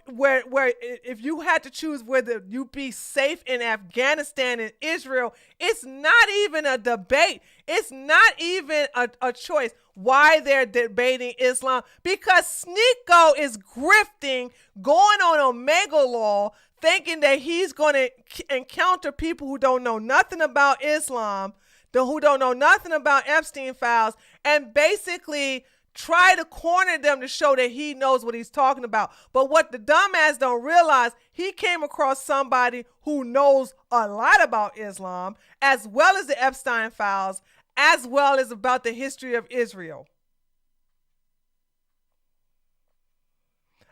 had to choose whether you be safe in Afghanistan and Israel, it's not even a debate. It's not even a choice. Why they're debating Islam? Because Sneeko is grifting, going on Omega Law, thinking that he's going to encounter people who don't know nothing about Islam, who don't know nothing about Epstein files, and basically try to corner them to show that he knows what he's talking about. But what the dumbass don't realize, he came across somebody who knows a lot about Islam, as well as the Epstein files, as well as about the history of Israel.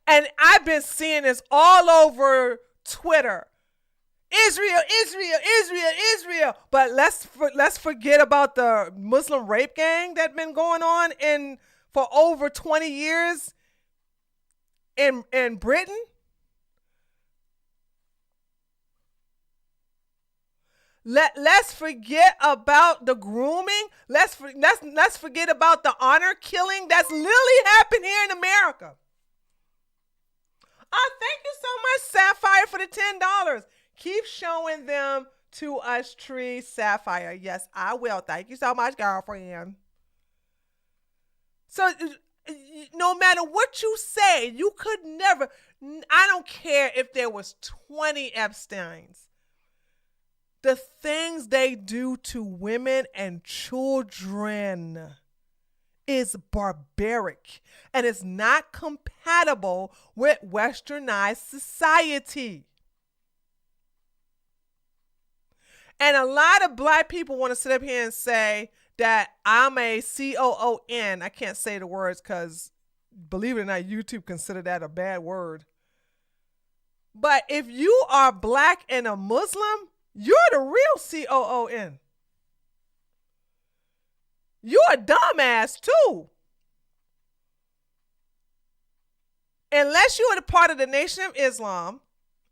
And I've been seeing this all over Twitter. Israel. But let's forget about the Muslim rape gang that's been going on for over 20 years in Britain. Let's forget about the grooming. Let's forget about the honor killing that's literally happened here in America. Thank you so much, Sapphire, for the $10. Keep showing them to us, Tree Sapphire. Yes, I will. Thank you so much, girlfriend. So no matter what you say, you could never, I don't care if there was 20 Epsteins. The things they do to women and children is barbaric and is not compatible with westernized society. And a lot of black people want to sit up here and say that I'm a COON. I can't say the words because, believe it or not, YouTube consider that a bad word. But if you are black and a Muslim, you're the real COON. You're a dumbass too. Unless you are a part of the Nation of Islam,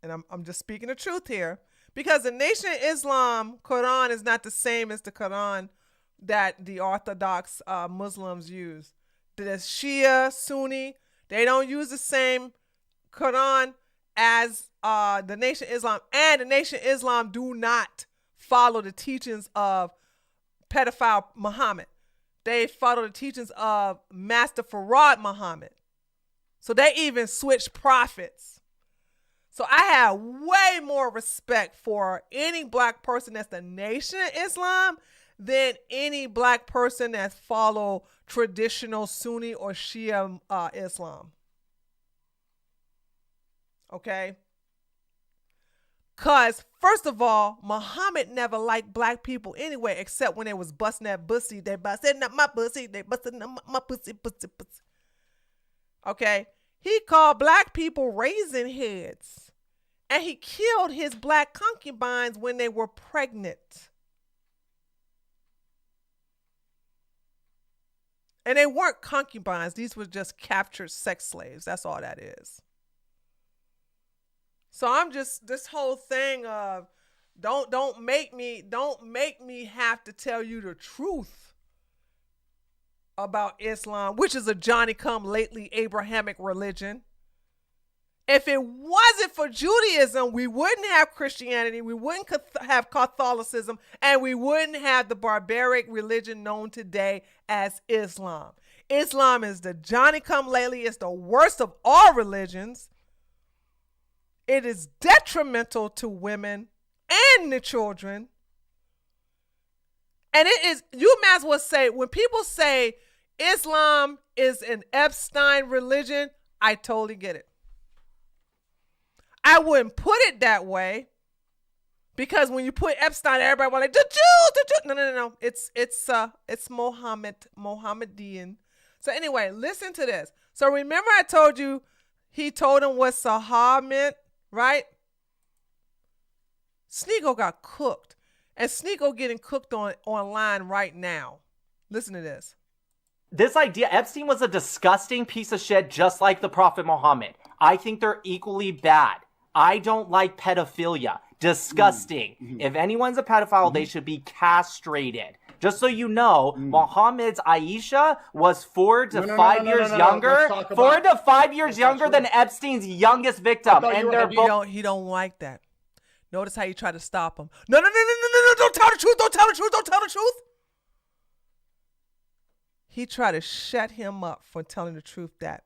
and I'm just speaking the truth here, because the Nation of Islam Quran is not the same as the Quran that the Orthodox Muslims use. The Shia, Sunni, they don't use the same Quran as the Nation of Islam. And the Nation of Islam do not follow the teachings of pedophile Muhammad. They follow the teachings of Master Farad Muhammad. So they even switch prophets. So I have way more respect for any black person that's the Nation of Islam than any black person that follow traditional Sunni or Shia Islam. Okay? Because, first of all, Muhammad never liked black people anyway, except when they was busting that pussy. They busting up my pussy. They busting up my pussy. Okay? He called black people raisin heads. And he killed his black concubines when they were pregnant. And they weren't concubines. These were just captured sex slaves. That's all that is. So I'm just, this whole thing of don't make me have to tell you the truth about Islam, which is a Johnny-come-lately Abrahamic religion. If it wasn't for Judaism, we wouldn't have Christianity, we wouldn't have Catholicism, and we wouldn't have the barbaric religion known today as Islam. Islam is the Johnny-come-lately. It's the worst of all religions. It is detrimental to women and the children. And it is, you might as well say, when people say Islam is an Epstein religion, I totally get it. I wouldn't put it that way, because when you put Epstein, everybody was like, the Jews. No. It's Mohammedan. So anyway, listen to this. So remember I told you he told him what Sahah meant, right? Sneeko got cooked. And Sneeko getting cooked online right now. Listen to this. This idea, Epstein was a disgusting piece of shit, just like the Prophet Muhammad. I think they're equally bad. I don't like pedophilia. Disgusting. If anyone's a pedophile, they should be castrated. Just so you know, Muhammad's Aisha was 4 to 5 years younger. 4 to 5 years younger than Epstein's youngest victim. And they're both. He don't like that. Notice how you try to stop him. No. Don't tell the truth. Don't tell the truth. He tried to shut him up for telling the truth that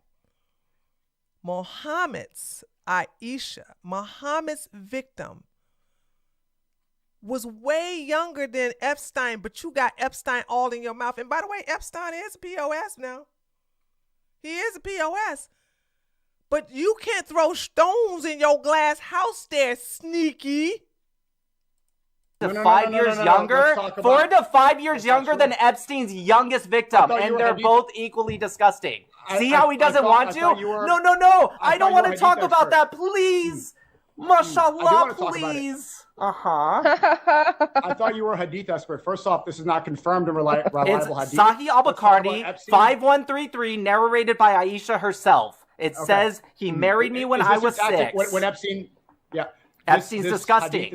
Muhammad's victim, was way younger than Epstein, but you got Epstein all in your mouth. And by the way, Epstein is a POS now. He is a POS. But you can't throw stones in your glass house there, sneaky. 5 years younger? 4 to 5 years younger than Epstein's youngest victim. And they're both equally disgusting. See how he doesn't want to? No. I don't want to talk about that, please. Mashallah, please. I thought you were a hadith expert. First off, this is not confirmed and reliable It's hadith. Sahih al-Bukhari, 5133, narrated by Aisha herself. It says he married me when I was 6. When Epstein, Epstein's disgusting.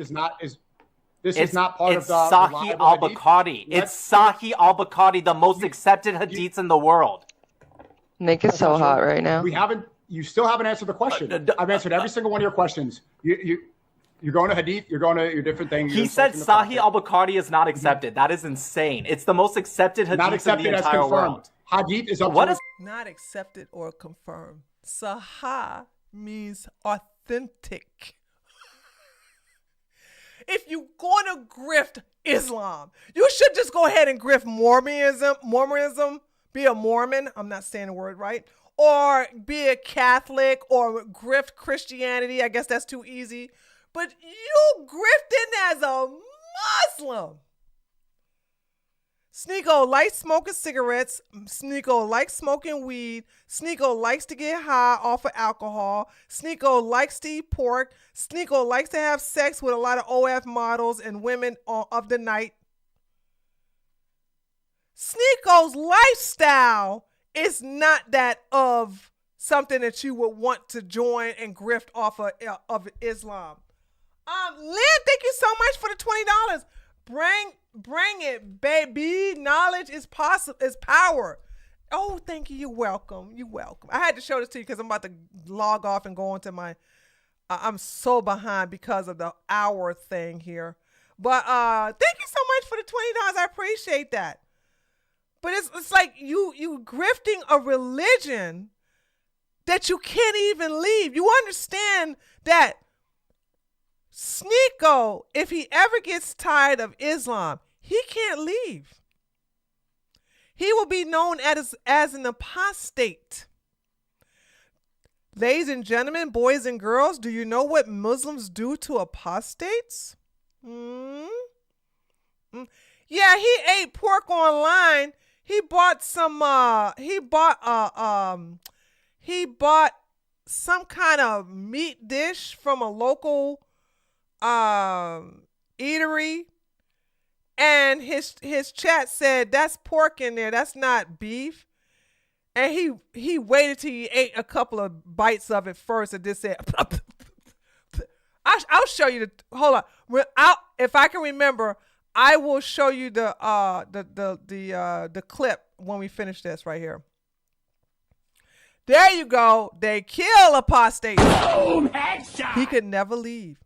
This is not part of the Sahih al-Bukhari. It's Sahih al-Bukhari, the most accepted hadiths in the world. Nick is so hot right now. You still haven't answered the question. I've answered every single one of your questions. You're going to hadith. You're going to your different thing. He said Sahih al-Bukhari is not accepted. That is insane. It's the most accepted hadith in the entire world. Hadith is not accepted or confirmed. Sahih means authentic. If you're going to grift Islam, you should just go ahead and grift Mormonism, be a Mormon. I'm not saying the word right. Or be a Catholic, or grift Christianity. I guess that's too easy. But you grifting as a Muslim. Sneeko likes smoking cigarettes. Sneeko likes smoking weed. Sneeko likes to get high off of alcohol. Sneeko likes to eat pork. Sneeko likes to have sex with a lot of OF models and women of the night. Sneeko's lifestyle is not that of something that you would want to join and grift off of Islam. Lynn, thank you so much for the $20. Bring it, baby. Knowledge is power. Oh, thank you. You're welcome. I had to show this to you because I'm about to log off and go into my. I'm so behind because of the hour thing here. But thank you so much for the $20. I appreciate that. But it's like you grifting a religion that you can't even leave. You understand that Sneeko, if he ever gets tired of Islam, he can't leave. He will be known as an apostate. Ladies and gentlemen, boys and girls, do you know what Muslims do to apostates? Yeah, he ate pork online. He bought some some kind of meat dish from a local eatery, and his chat said that's pork in there, that's not beef. And he waited till he ate a couple of bites of it first and just said, I'll show you hold on. If I can remember, I will show you the clip when we finish this right here. There you go. They kill apostate. Boom! Headshot! He could never leave.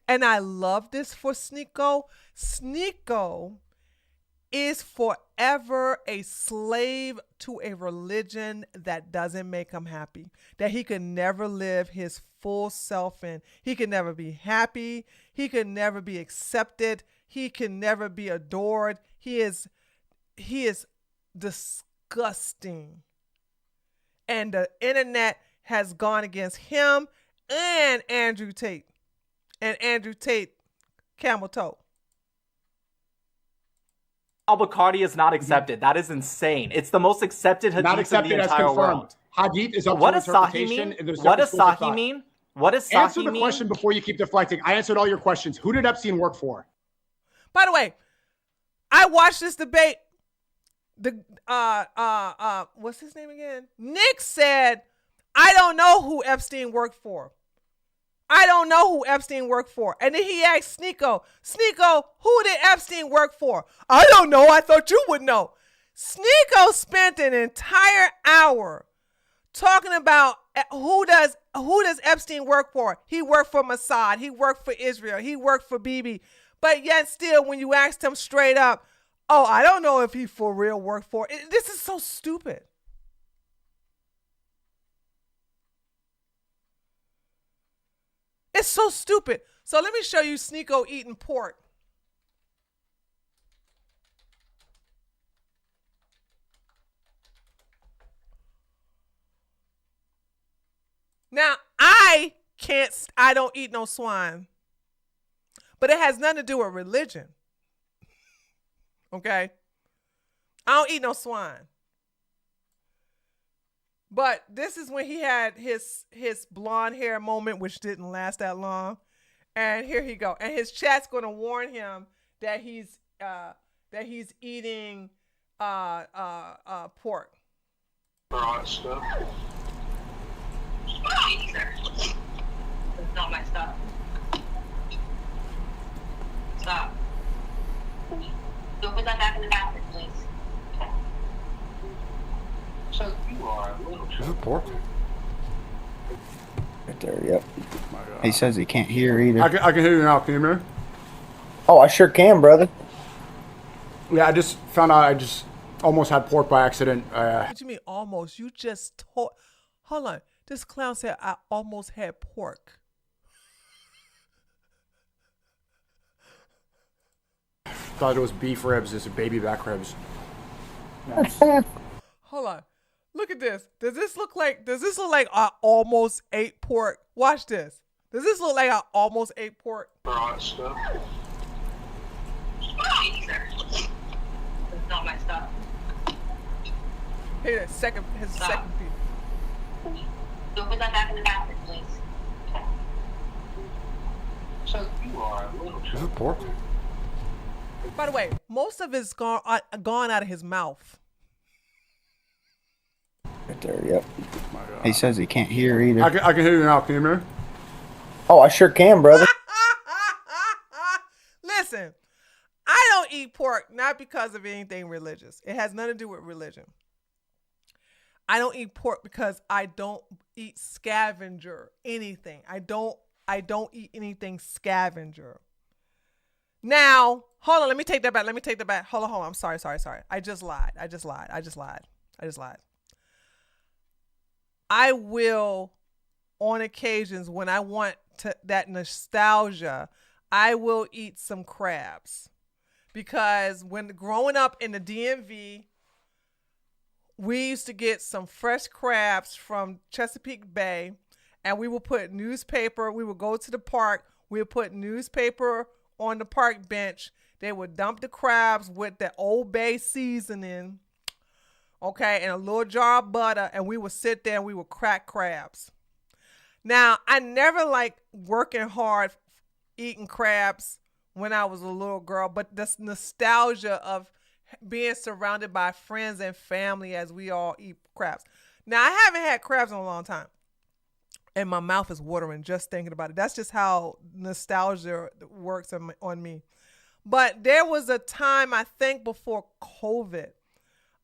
And I love this for Sneeko. Sneeko is forever a slave to a religion that doesn't make him happy, that he could never live his full self in. He could never be happy. He could never be accepted. He can never be adored. He is disgusting. And the internet has gone against him and Andrew Tate. And Andrew Tate, camel toe. Al-Bukhari is not accepted. That is insane. It's the most accepted hadith Not accepted in the as entire confirmed. world. Hadith is up What to does Sahih interpretation. mean? And there's What does different schools of Sahih thought. mean? What does Sahih Answer the mean? question before you keep deflecting. I answered all your questions. Who did Epstein work for? By the way, I watched this debate. What's his name again? Nick said, I don't know who Epstein worked for. I don't know who Epstein worked for. And then he asked Sneeko, who did Epstein work for? I don't know. I thought you would know. Sneeko spent an entire hour talking about who does Epstein work for. He worked for Mossad. He worked for Israel. He worked for Bibi. But yet still, when you asked him straight up, oh, I don't know if he for real worked for it. This is so stupid. It's so stupid. So let me show you Sneeko eating pork. Now, I don't eat no swine. But it has nothing to do with religion. Okay? I don't eat no swine. But this is when he had his blonde hair moment, which didn't last that long. And here he go. And his chat's going to warn him that he's eating pork. Broad stuff. It's not my stuff. Stop. Go put that back in the basket, please. So you are a little. Is it pork? Right there, yep. He says he can't hear either. I can hear you now. Can you hear me? Oh, I sure can, brother. Yeah, I just found out I just almost had pork by accident. What do you mean almost? You just told. Hold on. This clown said I almost had pork. Thought it was beef ribs. It's baby back ribs. Nice. Hold on. Look at this. Does this look like I almost ate pork? Watch this. Does this look like I almost ate pork? Broad stuff. It's not my stuff. Here, his second piece. Go put that back in the basket, please. So you are a little. Is it pork? By the way, most of it's gone out of his mouth. Right there, yep. He says he can't hear either. I can hear you now. Can you hear me? Oh, I sure can, brother. Listen, I don't eat pork not because of anything religious. It has nothing to do with religion. I don't eat pork because I don't eat scavenger anything. I don't eat anything scavenger. Now, hold on. Let me take that back. Hold on. I'm sorry. I just lied. I will, on occasions when I want that nostalgia, I will eat some crabs. Because when growing up in the DMV, we used to get some fresh crabs from Chesapeake Bay, and we would put newspaper. We would go to the park. We would put newspaper on the park bench. They would dump the crabs with the Old Bay seasoning, okay, and a little jar of butter, and we would sit there and we would crack crabs. Now, I never liked working hard eating crabs when I was a little girl, but this nostalgia of being surrounded by friends and family as we all eat crabs. Now, I haven't had crabs in a long time, and my mouth is watering just thinking about it. That's just how nostalgia works on me. But there was a time, I think before COVID,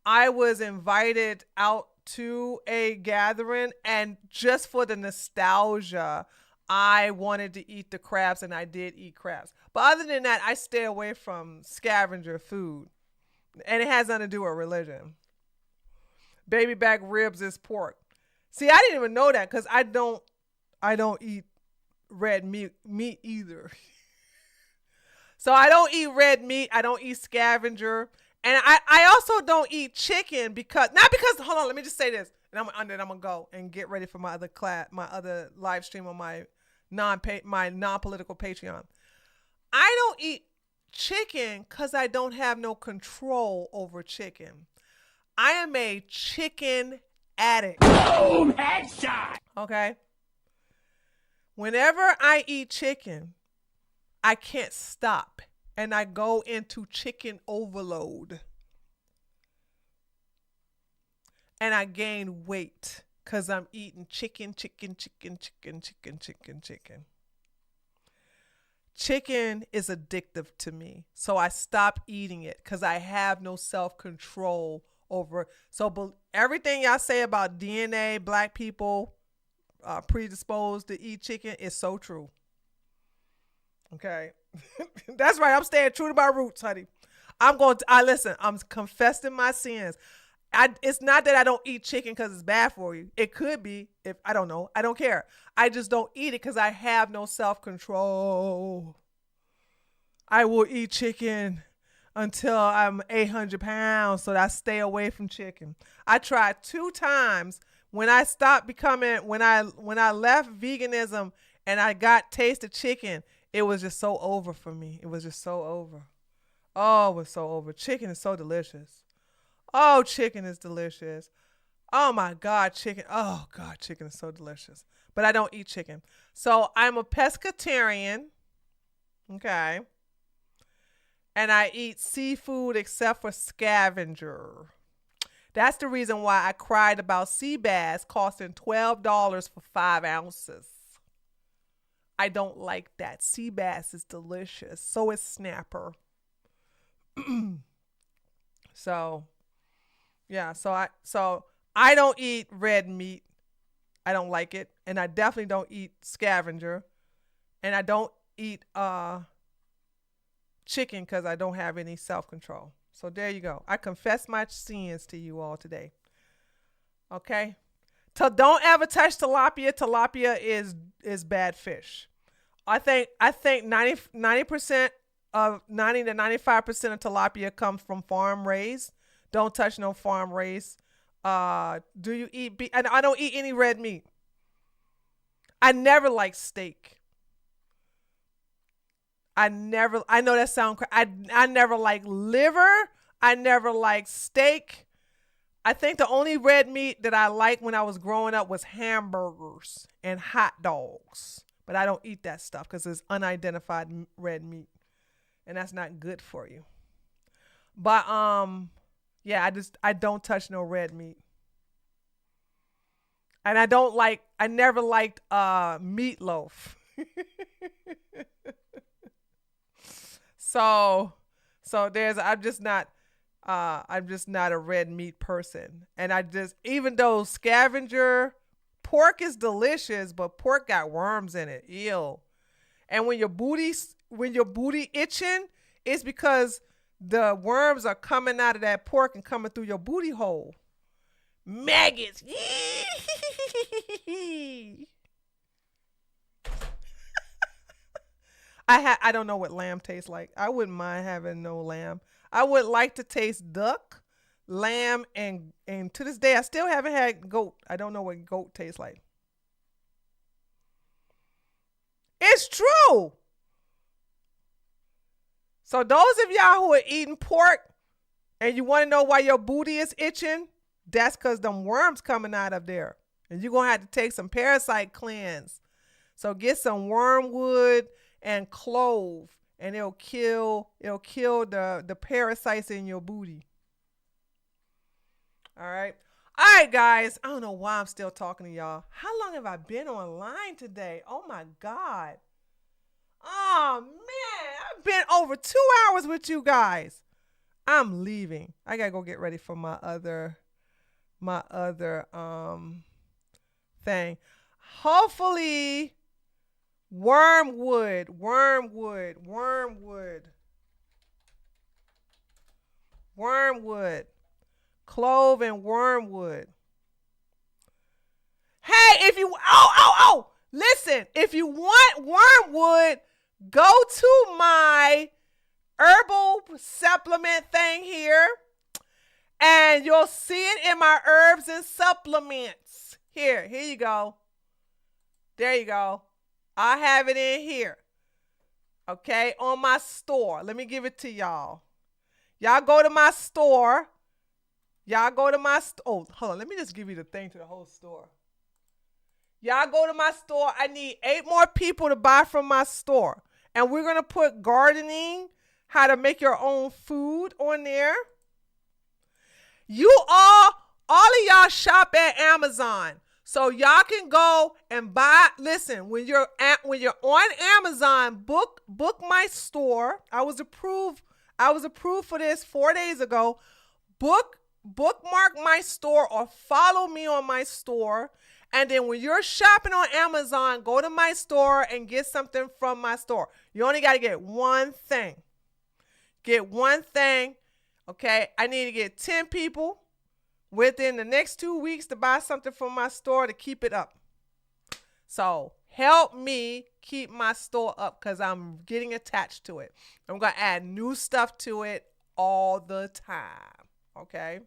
I was invited out to a gathering, and just for the nostalgia, I wanted to eat the crabs, and I did eat crabs. But other than that, I stay away from scavenger food, and it has nothing to do with religion. Baby back ribs is pork. See, I didn't even know that because I don't eat red meat either. So I don't eat red meat. I don't eat scavenger. And I also don't eat chicken hold on, let me just say this. And I'm gonna go and get ready for my other live stream on my non-political Patreon. I don't eat chicken because I don't have no control over chicken. I am a chicken addict. Boom, headshot. Okay. Whenever I eat chicken, I can't stop. And I go into chicken overload. And I gain weight because I'm eating chicken. Chicken is addictive to me. So I stop eating it because I have no self-control over it. So everything y'all say about DNA, black people predisposed to eat chicken is so true. Okay. That's right. I'm staying true to my roots, honey. I'm confessing my sins. It's not that I don't eat chicken because it's bad for you. It could be, if I don't know. I don't care. I just don't eat it because I have no self-control. I will eat chicken until I'm 800 pounds, so that I stay away from chicken. I tried 2 times when I left veganism and I got taste of chicken. It was just so over for me. It was just so over. Oh, it was so over. Chicken is so delicious. Oh, chicken is delicious. Oh my God, chicken. Oh God, chicken is so delicious. But I don't eat chicken. So I'm a pescatarian. Okay. And I eat seafood except for scavenger. That's the reason why I cried about sea bass costing $12 for 5 ounces. I don't like that. Sea bass is delicious. So is snapper. So I don't eat red meat. I don't like it. And I definitely don't eat scavenger. And I don't eat chicken because I don't have any self-control. So there you go. I confess my sins to you all today. Okay? So don't ever touch tilapia. Tilapia is bad fish. I think 90% of 90 to 95% of tilapia comes from farm raised. Don't touch no farm raised. Do you eat beef? And I don't eat any red meat. I never liked steak. I know that sounds crazy. I never liked liver. I never liked steak. I think the only red meat that I liked when I was growing up was hamburgers and hot dogs. But I don't eat that stuff because it's unidentified red meat. And that's not good for you. But yeah, I don't touch no red meat. And I never liked meatloaf. So I'm just not a red meat person. And even though scavenger pork is delicious, but pork got worms in it. Ew. And when your booty itching, it's because the worms are coming out of that pork and coming through your booty hole. Maggots. I don't know what lamb tastes like. I wouldn't mind having no lamb. I would like to taste duck, lamb, and to this day I still haven't had goat. I don't know what goat tastes like. It's true. So those of y'all who are eating pork and you want to know why your booty is itching, that's because them worms coming out of there. And you're going to have to take some parasite cleanse. So get some wormwood and clove and it'll kill the parasites in your booty. All right. All right, guys. I don't know why I'm still talking to y'all. How long have I been online today? Oh my God. Oh man, I've been over 2 hours with you guys. I'm leaving. I gotta go get ready for my other thing. Hopefully wormwood, clove and wormwood. Hey, if you listen, if you want wormwood, go to my herbal supplement thing here, and you'll see it in my herbs and supplements. Here you go. There you go. I have it in here. Okay, on my store. Let me give it to y'all. Y'all go to my store. Oh, hold on. Let me just give you the thing to the whole store. Y'all go to my store. I need 8 more people to buy from my store. And we're going to put gardening, how to make your own food on there. All of y'all shop at Amazon. So y'all can go and buy. Listen, when you're on Amazon, book my store. I was approved for this 4 days ago. Bookmark my store or follow me on my store. And then when you're shopping on Amazon, go to my store and get something from my store. You only got to get one thing. Get one thing. Okay, I need to get 10 people within the next 2 weeks to buy something from my store to keep it up. So help me keep my store up because I'm getting attached to it. I'm going to add new stuff to it all the time. Okay.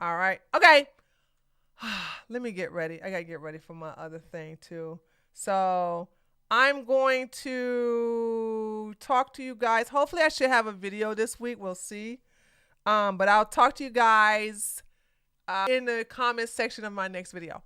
All right. Okay. Let me get ready. I got to get ready for my other thing too. So I'm going to talk to you guys. Hopefully I should have a video this week. We'll see. But I'll talk to you guys in the comment section of my next video.